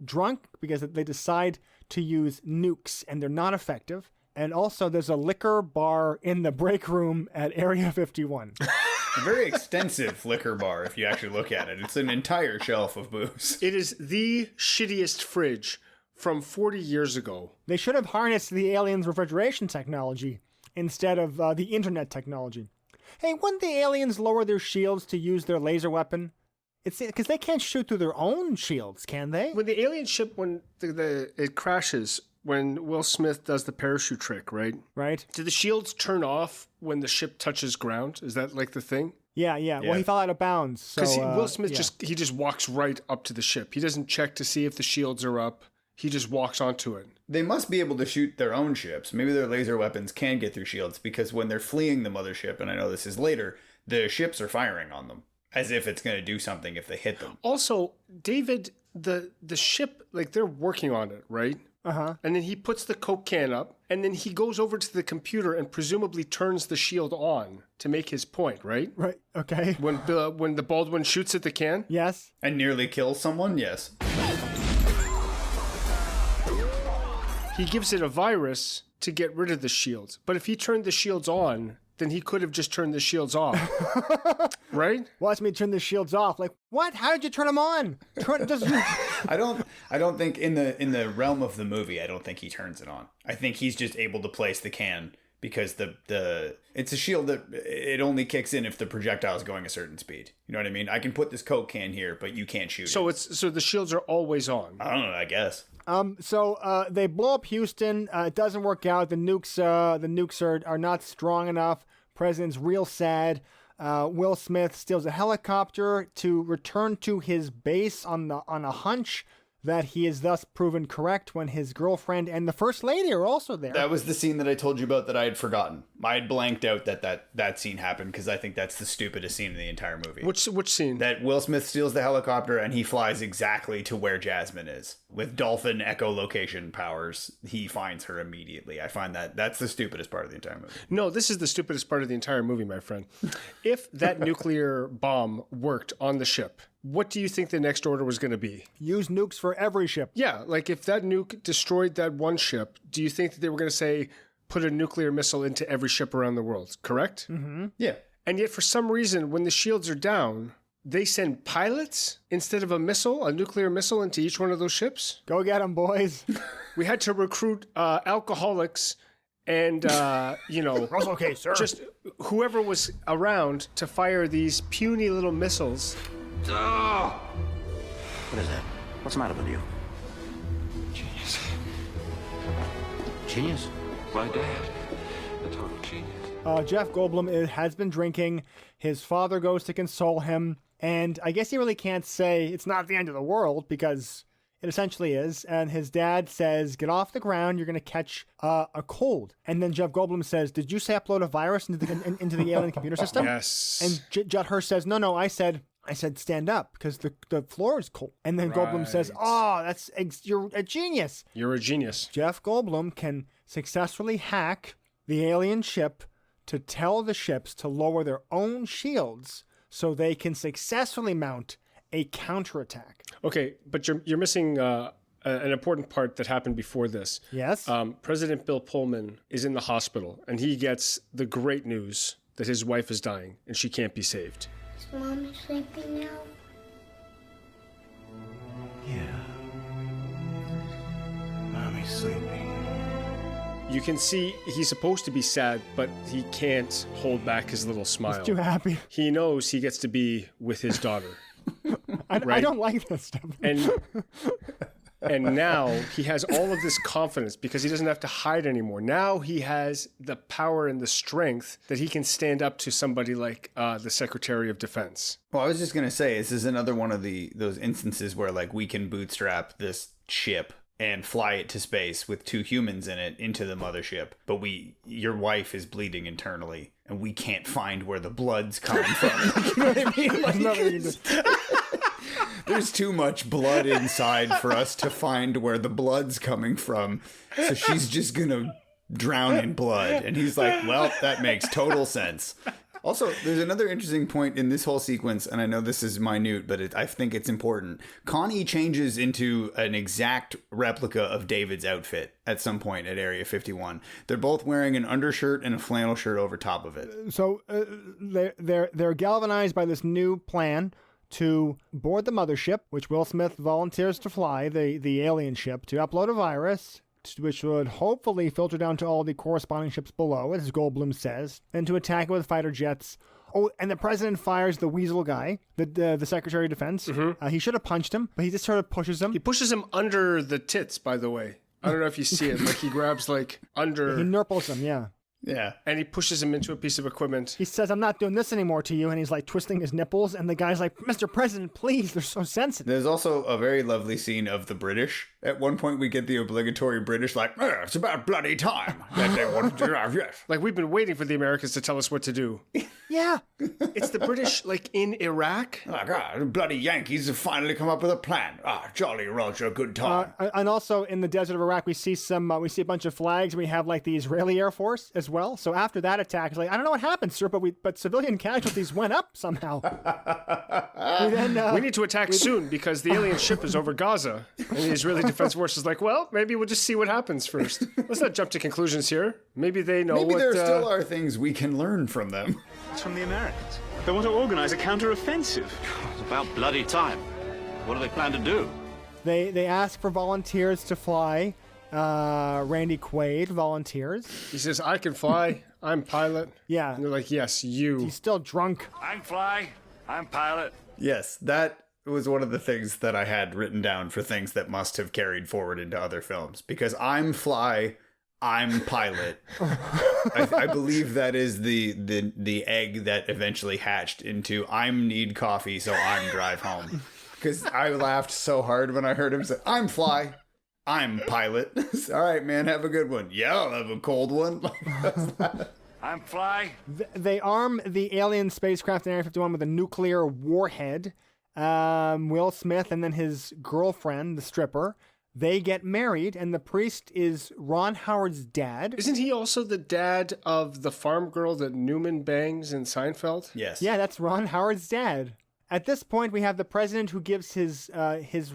drunk because they decide to use nukes, and they're not effective. And also, there's a liquor bar in the break room at Area 51.
A very extensive liquor bar, if you actually look at it. It's an entire shelf of booze.
It is the shittiest fridge from 40 years ago.
They should have harnessed the aliens' refrigeration technology instead of the internet technology. Hey, wouldn't the aliens lower their shields to use their laser weapon? It's because they can't shoot through their own shields, can they?
When the alien ship, when it crashes, when Will Smith does the parachute trick, right?
Right.
Do the shields turn off when the ship touches ground? Is that like the thing?
Yeah. Well, he fell out of bounds.
Because Will Smith just walks right up to the ship. He doesn't check to see if the shields are up. He just walks onto it.
They must be able to shoot their own ships. Maybe their laser weapons can get through shields, because when they're fleeing the mothership, and I know this is later, the ships are firing on them as if it's going to do something if they hit them.
Also, David, the ship, like, they're working on it, right?
Uh-huh.
And then he puts the Coke can up, and then he goes over to the computer and presumably turns the shield on to make his point, right?
Right, okay.
When the Baldwin shoots at the can?
Yes.
And nearly kills someone? Yes.
He gives it a virus to get rid of the shields. But if he turned the shields on, then he could have just turned the shields off. Right?
Watch me turn the shields off. Like, what? How did you turn them on?
I don't think in the realm of the movie, I don't think he turns it on. I think he's just able to place the can because it's a shield that it only kicks in if the projectile is going a certain speed. You know what I mean? I can put this Coke can here, but you can't shoot it.
So the shields are always on.
I don't know, I guess.
So they blow up Houston. It doesn't work out. The nukes are not strong enough. President's real sad. Will Smith steals a helicopter to return to his base on a hunch that he is thus proven correct when his girlfriend and the first lady are also there.
That was the scene that I told you about that I had forgotten. I had blanked out that scene happened because I think that's the stupidest scene in the entire movie.
Which scene?
That Will Smith steals the helicopter and he flies exactly to where Jasmine is. With dolphin echolocation powers, he finds her immediately. I find that's the stupidest part of the entire movie.
No, this is the stupidest part of the entire movie, my friend. If that nuclear bomb worked on the ship, what do you think the next order was going to be?
Use nukes for every ship.
Yeah, like if that nuke destroyed that one ship, do you think that they were going to say, put a nuclear missile into every ship around the world, correct?
Mm-hmm.
Yeah.
And yet for some reason, when the shields are down, they send pilots instead of a nuclear missile into each one of those ships?
Go get them, boys.
We had to recruit alcoholics and,
okay, sir.
Just whoever was around to fire these puny little missiles.
Oh! What is that? What's the matter with you?
Genius.
Genius?
My dad. A total genius.
Jeff Goldblum has been drinking. His father goes to console him. And I guess he really can't say it's not the end of the world because it essentially is. And his dad says, get off the ground. You're going to catch a cold. And then Jeff Goldblum says, did you say upload a virus into the alien computer system?
Yes.
And Judd Hirsch says, no, I said stand up because the floor is cold. And then Goldblum says, you're a genius.
You're a genius.
Jeff Goldblum can successfully hack the alien ship to tell the ships to lower their own shields so they can successfully mount a counterattack.
Okay, but you're missing an important part that happened before this.
Yes?
President Bill Pullman is in the hospital, and he gets the great news that his wife is dying and she can't be saved.
Is Mommy sleeping now?
Yeah. Mommy's sleeping.
You can see he's supposed to be sad, but he can't hold back his little smile.
He's too happy.
He knows he gets to be with his daughter.
I don't like this stuff.
And now he has all of this confidence because he doesn't have to hide anymore. Now he has the power and the strength that he can stand up to somebody like the Secretary of Defense.
Well, I was just going to say, this is another one of those instances where like we can bootstrap this ship and fly it to space with 2 humans in it into the mothership. But your wife is bleeding internally and we can't find where the blood's coming from. You know what I mean? There's too much blood inside for us to find where the blood's coming from. So she's just going to drown in blood. And he's like, well, that makes total sense. Also, there's another interesting point in this whole sequence, and I know this is minute, but I think it's important. Connie changes into an exact replica of David's outfit at some point at Area 51. They're both wearing an undershirt and a flannel shirt over top of it.
So they're galvanized by this new plan to board the mothership, which Will Smith volunteers to fly, the alien ship, to upload a virus, which would hopefully filter down to all the corresponding ships below, as Goldblum says, and to attack it with fighter jets. Oh, and the president fires the weasel guy, the Secretary of Defense. Mm-hmm. He should have punched him, but he just sort of pushes him.
He pushes him under the tits, by the way. I don't know if you see it. Like, he grabs, like, under...
He nurples him, yeah.
Yeah.
And he pushes him into a piece of equipment.
He says, I'm not doing this anymore to you. And he's like twisting his nipples. And the guy's like, Mr. President, please, they're so sensitive.
There's also a very lovely scene of the British. At one point, we get the obligatory British, like, it's about bloody time that they wanted to have, yes.
Like, we've been waiting for the Americans to tell us what to do.
Yeah.
It's the British, like, in Iraq.
Oh, God, the bloody Yankees have finally come up with a plan. Jolly Roger, good time.
And also, in the desert of Iraq, we see a bunch of flags. We have, like, the Israeli Air Force as well. So after that attack, it's like, I don't know what happened, sir, but civilian casualties went up somehow.
We need to attack soon because the alien ship is over Gaza. And the Israeli Defense Force is like, well, maybe we'll just see what happens first. Let's not jump to conclusions here. Maybe they know
maybe
what...
there still are things we can learn from them.
It's from the Americans. They want to organize a counter-offensive.
It's about bloody time. What do they plan to do?
They ask for volunteers to fly. Randy Quaid volunteers.
He says, I can fly. I'm pilot.
Yeah.
And they're like, yes, you.
He's still drunk.
I'm fly. I'm pilot.
Yes, that was one of the things that I had written down for things that must have carried forward into other films. Because I'm fly, I'm pilot. I believe that is the egg that eventually hatched into I'm need coffee, so I'm drive home. Because I laughed so hard when I heard him say, I'm fly. I'm pilot. All right, man, have a good one. Yeah, I'll have a cold one.
I'm fly.
They arm the alien spacecraft in Area 51 with a nuclear warhead. Will Smith and then his girlfriend, the stripper, they get married, and the priest is Ron Howard's dad.
Isn't he also the dad of the farm girl that Newman bangs in Seinfeld?
Yes.
Yeah, that's Ron Howard's dad. At this point, we have the president who gives his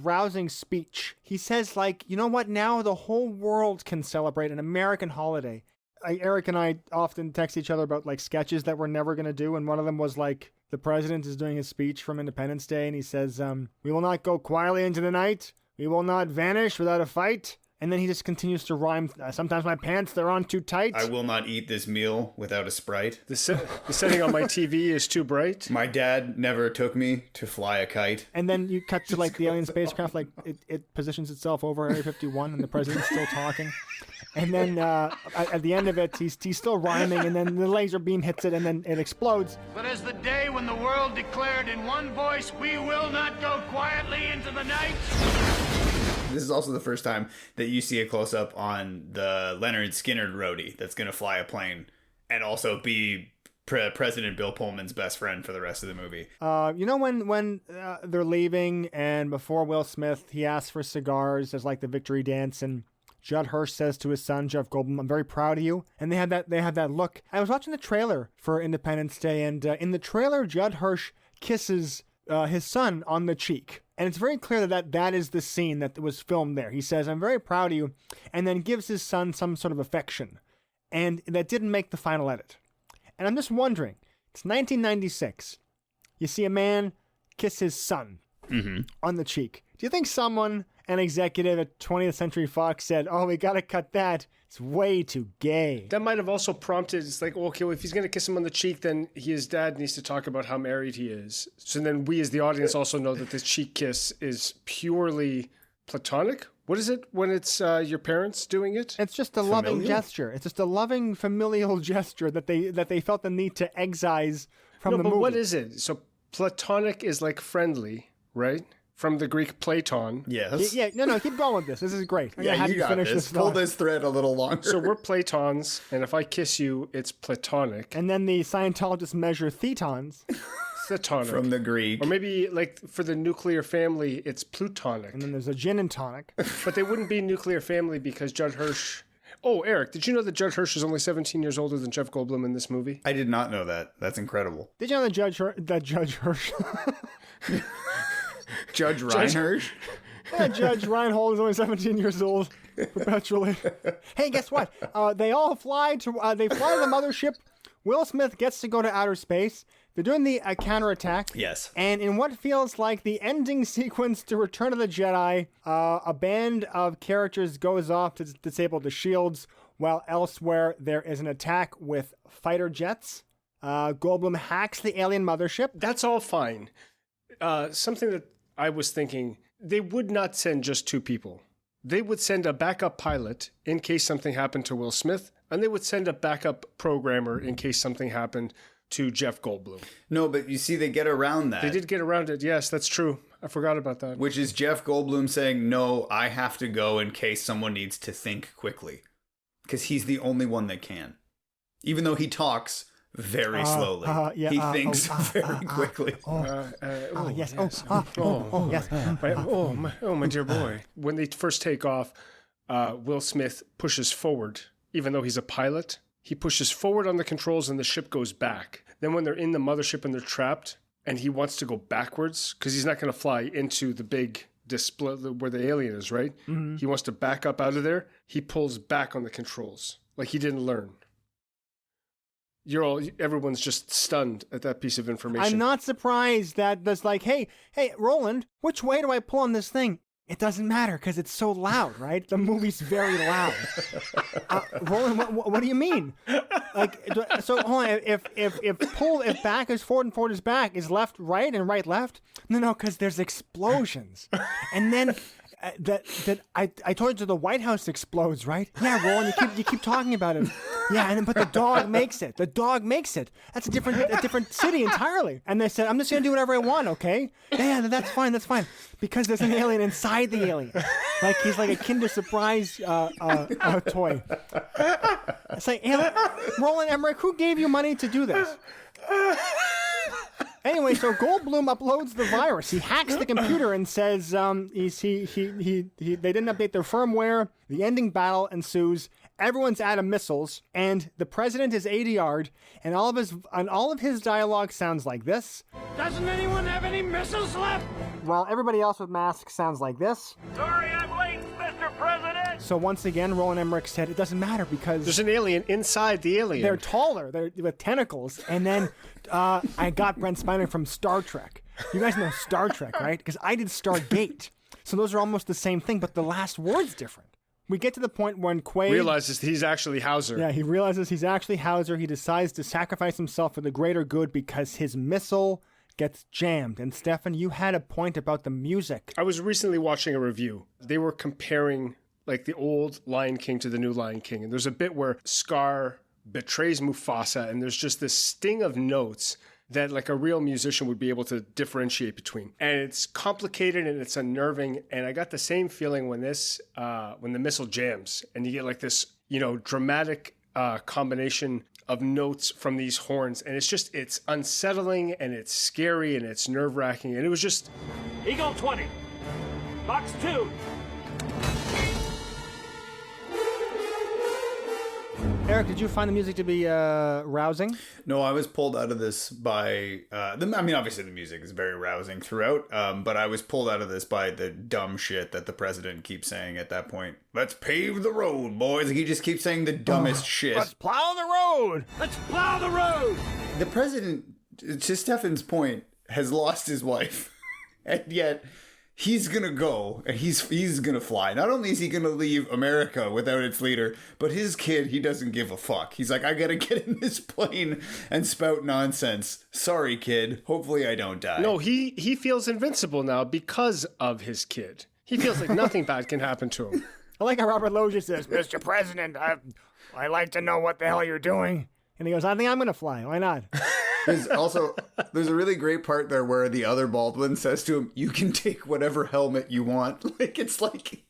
rousing speech. He says, like, you know what? Now the whole world can celebrate an American holiday. Eric and I often text each other about, like, sketches that we're never going to do. And one of them was, like, the president is doing his speech from Independence Day. And he says, we will not go quietly into the night. We will not vanish without a fight. And then he just continues to rhyme. Sometimes my pants, they're on too tight.
I will not eat this meal without a Sprite.
The setting on my TV is too bright.
My dad never took me to fly a kite.
And then you cut to, like, the alien spacecraft, like, it positions itself over Area 51, and the president's still talking. And then at the end of it, he's still rhyming, and then the laser beam hits it, and then it explodes.
But as the day when the world declared in one voice, we will not go quietly into the night.
This is also the first time that you see a close-up on the Leonard Skinner roadie that's going to fly a plane and also be President Bill Pullman's best friend for the rest of the movie.
You know when they're leaving, and before Will Smith, he asks for cigars as, like, the victory dance, and Judd Hirsch says to his son, Jeff Goldblum, I'm very proud of you. And they have that look. I was watching the trailer for Independence Day, and in the trailer, Judd Hirsch kisses his son on the cheek. And it's very clear that is the scene that was filmed there. He says, I'm very proud of you, and then gives his son some sort of affection. And that didn't make the final edit. And I'm just wondering, it's 1996. You see a man kiss his son on the cheek. Do you think an executive at 20th Century Fox said, we got to cut that. It's way too gay.
That might have also prompted, it's like, okay, well, if he's going to kiss him on the cheek, then his dad needs to talk about how married he is. So then we as the audience also know that this cheek kiss is purely platonic. What is it when it's your parents doing it?
It's just a loving gesture. It's just a loving familial gesture that they felt the need to excise from the movie.
But what is it? So platonic is like friendly, right? From the Greek Platon.
Yes.
Yeah, no, keep going with this. This is great.
You got this. Pull this thread a little longer.
So we're Platons, and if I kiss you, it's platonic.
And then the Scientologists measure thetons.
Thetonic.
From the Greek.
Or maybe, like, for the nuclear family, it's plutonic.
And then there's a gin and tonic.
But they wouldn't be nuclear family because Judd Hirsch... Oh, Eric, did you know that Judd Hirsch is only 17 years older than Jeff Goldblum in this movie?
I did not know that. That's incredible.
Did you know that Judge Hirsch...
Judge Reinhardt?
Yeah, Judge Reinhold is only 17 years old, perpetually. Hey, guess what? They all fly to the mothership Will Smith gets to go to outer space. They're doing the counterattack.
Yes.
And in what feels like the ending sequence to Return of the Jedi, a band of characters goes off to disable the shields, while elsewhere there is an attack with fighter jets. Goldblum hacks the alien mothership.
That's all fine. Something that I was thinking, they would not send just 2 people. They would send a backup pilot in case something happened to Will Smith, and they would send a backup programmer in case something happened to Jeff Goldblum.
No, but you see, they get around that.
They did get around it. Yes, that's true. I forgot about that.
Which is Jeff Goldblum saying, no, I have to go in case someone needs to think quickly. Because he's the only one that can. Even though he talks very slowly. He thinks very quickly.
Yes.
My dear boy. When they first take off, Will Smith pushes forward. Even though he's a pilot, he pushes forward on the controls and the ship goes back. Then when they're in the mothership and they're trapped, and he wants to go backwards, because he's not going to fly into the big display where the alien is, right? Mm-hmm. He wants to back up out of there. He pulls back on the controls. Like he didn't learn. Everyone's just stunned at that piece of information.
I'm not surprised that there's like, hey, Roland, which way do I pull on this thing? It doesn't matter because it's so loud, right? The movie's very loud. Roland, what do you mean? Like, so hold on. If back is forward and forward is back, is left right and right left? No, because there's explosions, and then. I told you the White House explodes, right? Yeah, Roland, you keep talking about it. Yeah, but the dog makes it. The dog makes it. That's a different city entirely. And they said, I'm just gonna do whatever I want, okay? Yeah, that's fine. Because there's an alien inside the alien. Like he's like a Kinder Surprise toy. It's like, Roland Emmerich, who gave you money to do this? Anyway, so Goldblum uploads the virus. He hacks the computer and says they didn't update their firmware. The ending battle ensues. Everyone's out of missiles, and the president is ADR'd, and all of his dialogue sounds like this.
Doesn't anyone have any missiles left?
While everybody else with masks sounds like this.
Sorry I'm late, Mr. President.
So once again, Roland Emmerich said it doesn't matter because
there's an alien inside the alien.
They're taller. They're with tentacles. And then I got Brent Spiner from Star Trek. You guys know Star Trek, right? Because I did Stargate. So those are almost the same thing, but the last word's different. We get to the point when Quaid
realizes he's actually Hauser.
Yeah, he realizes he's actually Hauser. He decides to sacrifice himself for the greater good because his missile gets jammed. And Stefan, you had a point about the music.
I was recently watching a review. They were comparing like the old Lion King to the new Lion King. And there's a bit where Scar betrays Mufasa, and there's just this sting of notes that like a real musician would be able to differentiate between. And it's complicated and it's unnerving. And I got the same feeling when the missile jams and you get like this, dramatic combination of notes from these horns. And it's unsettling and it's scary and it's nerve-wracking. And it was just...
Eagle 20. Box 2.
Eric, did you find the music to be rousing?
No, I was pulled out of this by... obviously the music is very rousing throughout, but I was pulled out of this by the dumb shit that the president keeps saying at that point. Let's pave the road, boys. He just keeps saying the dumbest shit.
Let's plow the road.
Let's plow the road.
The president, to Stefan's point, has lost his wife, and yet... He's going to go, and he's going to fly. Not only is he going to leave America without its leader, but his kid, he doesn't give a fuck. He's like, I got to get in this plane and spout nonsense. Sorry, kid. Hopefully I don't die.
No, he feels invincible now because of his kid. He feels like nothing bad can happen to him.
I like how Robert Loggia says, Mr. President, I'd like to know what the hell you're doing. And he goes, I think I'm going to fly. Why not?
There's a really great part there where the other Baldwin says to him, you can take whatever helmet you want. It's like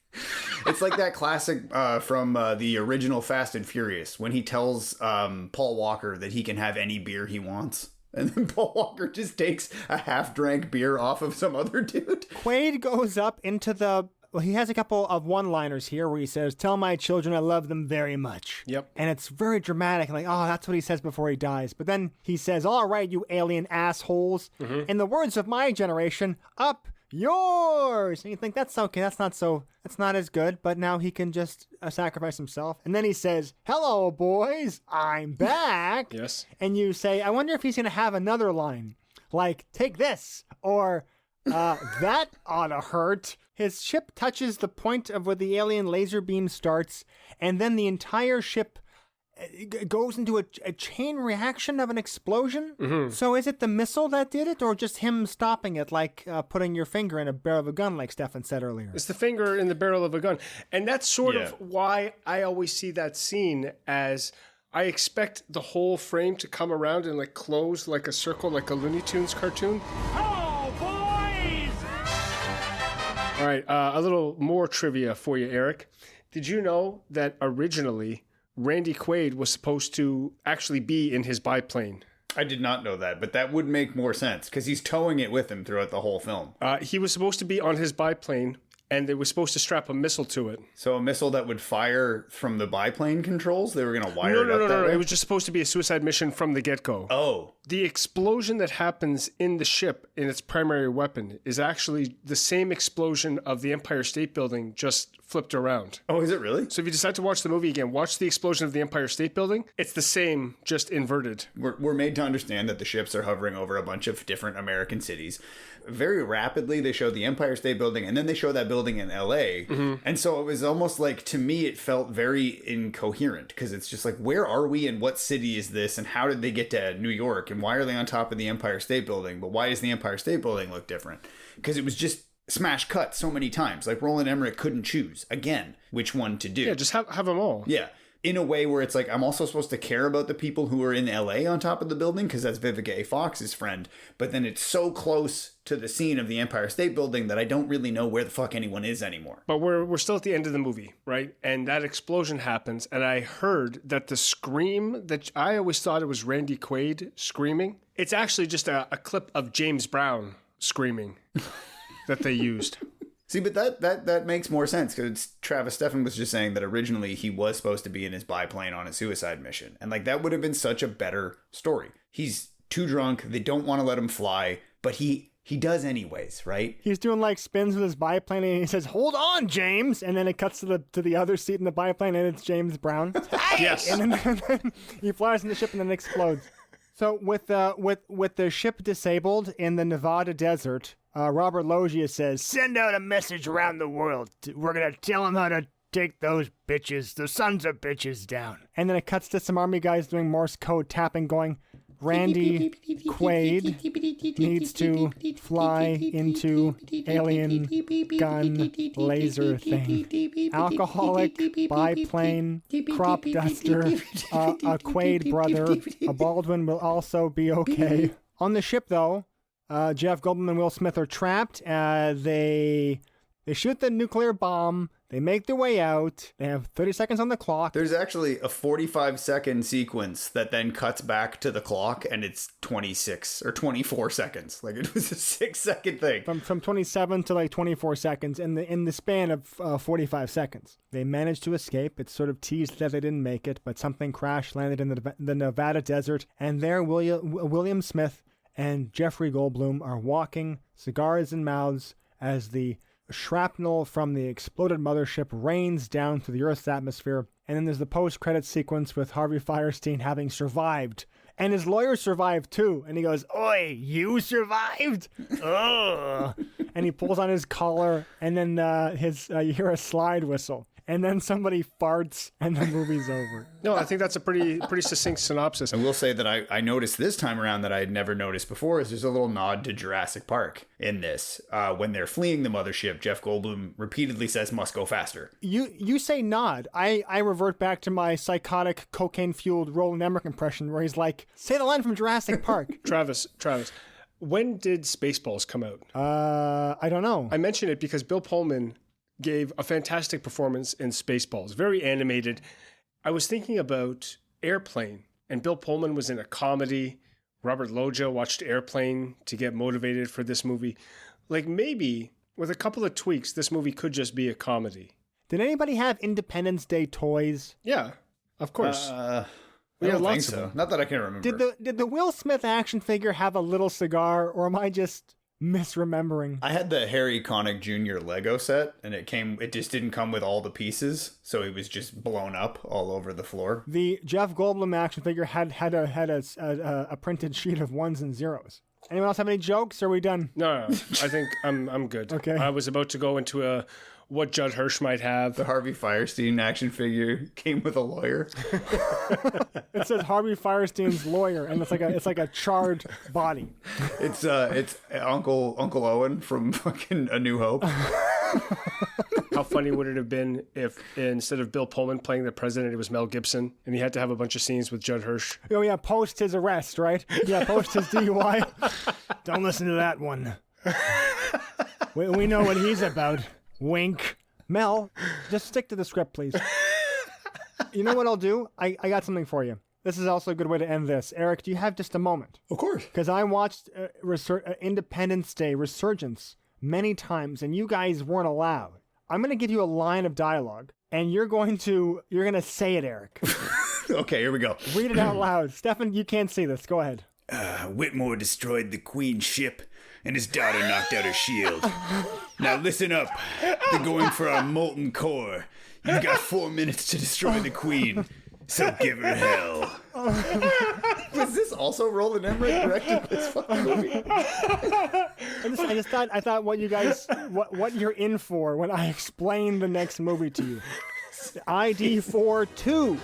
that classic from the original Fast and Furious when he tells Paul Walker that he can have any beer he wants. And then Paul Walker just takes a half-drank beer off of some other dude.
Quaid goes up into the... Well, he has a couple of one-liners here where he says, tell my children I love them very much.
Yep.
And it's very dramatic. Like, oh, that's what he says before he dies. But then he says, all right, you alien assholes. Mm-hmm. In the words of my generation, up yours. And you think, that's okay, that's not as good, but now he can just sacrifice himself. And then he says, hello, boys, I'm back.
Yes.
And you say, I wonder if he's going to have another line, like, take this, or that ought to hurt. His ship touches the point of where the alien laser beam starts, and then the entire ship goes into a chain reaction of an explosion.
Mm-hmm.
So is it the missile that did it, or just him stopping it, like putting your finger in a barrel of a gun, like Stefan said earlier?
It's the finger in the barrel of a gun. And that's sort of why I always see that scene as I expect the whole frame to come around and like close like a circle, like a Looney Tunes cartoon.
Oh, boys!
All right, a little more trivia for you, Eric. Did you know that originally Randy Quaid was supposed to actually be in his biplane?
I did not know that, but that would make more sense because he's towing it with him throughout the whole film.
He was supposed to be on his biplane, and they were supposed to strap a missile to it.
So a missile that would fire from the biplane controls? They were going to wire it up that way?
No. It was just supposed to be a suicide mission from the get-go.
Oh.
The explosion that happens in the ship in its primary weapon is actually the same explosion of the Empire State Building, just flipped around.
Oh, is it really?
So if you decide to watch the movie again, watch the explosion of the Empire State Building. It's the same, just inverted.
We're made to understand that the ships are hovering over a bunch of different American cities. Very rapidly, they show the Empire State Building, and then they show that building in LA. Mm-hmm. And so it was almost like, to me, it felt very incoherent, because it's just like, where are we and what city is this, and how did they get to New York, and why are they on top of the Empire State Building? But why does the Empire State Building look different? Because it was just smash cut so many times. Like, Roland Emmerich couldn't choose, again, which one to do.
Yeah, just have them all.
Yeah. In a way where it's like, I'm also supposed to care about the people who are in LA on top of the building, because that's Vivica A. Fox's friend. But then it's so close to the scene of the Empire State Building that I don't really know where the fuck anyone is anymore.
But we're still at the end of the movie, right? And that explosion happens, and I heard that the scream that I always thought it was Randy Quaid screaming. It's actually just a clip of James Brown screaming that they used.
See, but that makes more sense, because Travis Stefan was just saying that originally he was supposed to be in his biplane on a suicide mission. And like, that would have been such a better story. He's too drunk. They don't want to let him fly, but he does anyways, right?
He's doing like spins with his biplane, and he says, "Hold on, James," and then it cuts to the other seat in the biplane, and it's James Brown.
Yes.
And then he flies in the ship and then explodes. So with the ship disabled in the Nevada desert, Robert Loggia says, "Send out a message around the world. We're gonna tell them how to take those bitches, the sons of bitches, down." And then it cuts to some army guys doing Morse code tapping, going, "Randy Quaid needs to fly into alien gun laser thing. Alcoholic, biplane, crop duster, a Quaid brother. A Baldwin will also be okay." On the ship, though, Jeff Goldblum and Will Smith are trapped. They shoot the nuclear bomb. They make their way out. They have 30 seconds on the clock.
There's actually a 45-second sequence that then cuts back to the clock, and it's 26 or 24 seconds. Like, it was a 6-second thing.
From 27 to like 24 seconds in the span of 45 seconds. They managed to escape. It's sort of teased that they didn't make it, but something crash landed in the Nevada desert, and there William Smith and Jeffrey Goldblum are walking, cigars in mouths, as the shrapnel from the exploded mothership rains down through the Earth's atmosphere. And then there's the post-credits sequence with Harvey Fierstein having survived. And his lawyer survived too. And he goes, "Oi, you survived? Ugh." And he pulls on his collar, and then you hear a slide whistle. And then somebody farts, and the movie's over.
No, I think that's a pretty succinct synopsis.
I will say that I noticed this time around that I had never noticed before is there's a little nod to Jurassic Park in this. When they're fleeing the mothership, Jeff Goldblum repeatedly says, "Must go faster."
You say nod. I revert back to my psychotic, cocaine-fueled Roland Emmerich impression where he's like, "Say the line from Jurassic Park."
Travis, when did Spaceballs come out?
I don't know.
I mention it because Bill Pullman gave a fantastic performance in Spaceballs. Very animated. I was thinking about Airplane, and Bill Pullman was in a comedy. Robert Loggia watched Airplane to get motivated for this movie. Like, maybe, with a couple of tweaks, this movie could just be a comedy.
Did anybody have Independence Day toys?
Yeah, of course.
We had lots of them. Not that I can remember.
Did the Will Smith action figure have a little cigar, or am I just misremembering.
I had the Harry Connick Jr. Lego set, and it just didn't come with all the pieces, so it was just blown up all over the floor.
The Jeff Goldblum action figure had a printed sheet of ones and zeros. Anyone else have any jokes? Or are we done?
No. I think I'm good.
Okay.
I was about to go into what Judd Hirsch might have.
The Harvey Fierstein action figure came with a lawyer.
It says Harvey Fierstein's lawyer, and it's like a charred body.
It's Uncle Owen from fucking A New Hope.
How funny would it have been if instead of Bill Pullman playing the president, it was Mel Gibson, and he had to have a bunch of scenes with Judd Hirsch?
Oh yeah, post his arrest, right? Yeah, post his DUI. Don't listen to that one. We know what he's about. Wink. Mel, just stick to the script, please. You know what I'll do? I got something for you. This is also a good way to end this. Eric, do you have just a moment?
Of course.
Because I watched Independence Day Resurgence many times, and you guys weren't allowed. I'm going to give you a line of dialogue, and you're going to say it, Eric.
Okay, here we go.
Read it out loud. Stefan, you can't see this. Go ahead.
Whitmore destroyed the Queen's ship, and his daughter knocked out her shield. Now listen up. They're going for our molten core. You've got 4 minutes to destroy the Queen, so give her hell. Was this also Roland Emmerich directed this fucking movie?
I thought what you're in for when I explain the next movie to you. ID 4-2.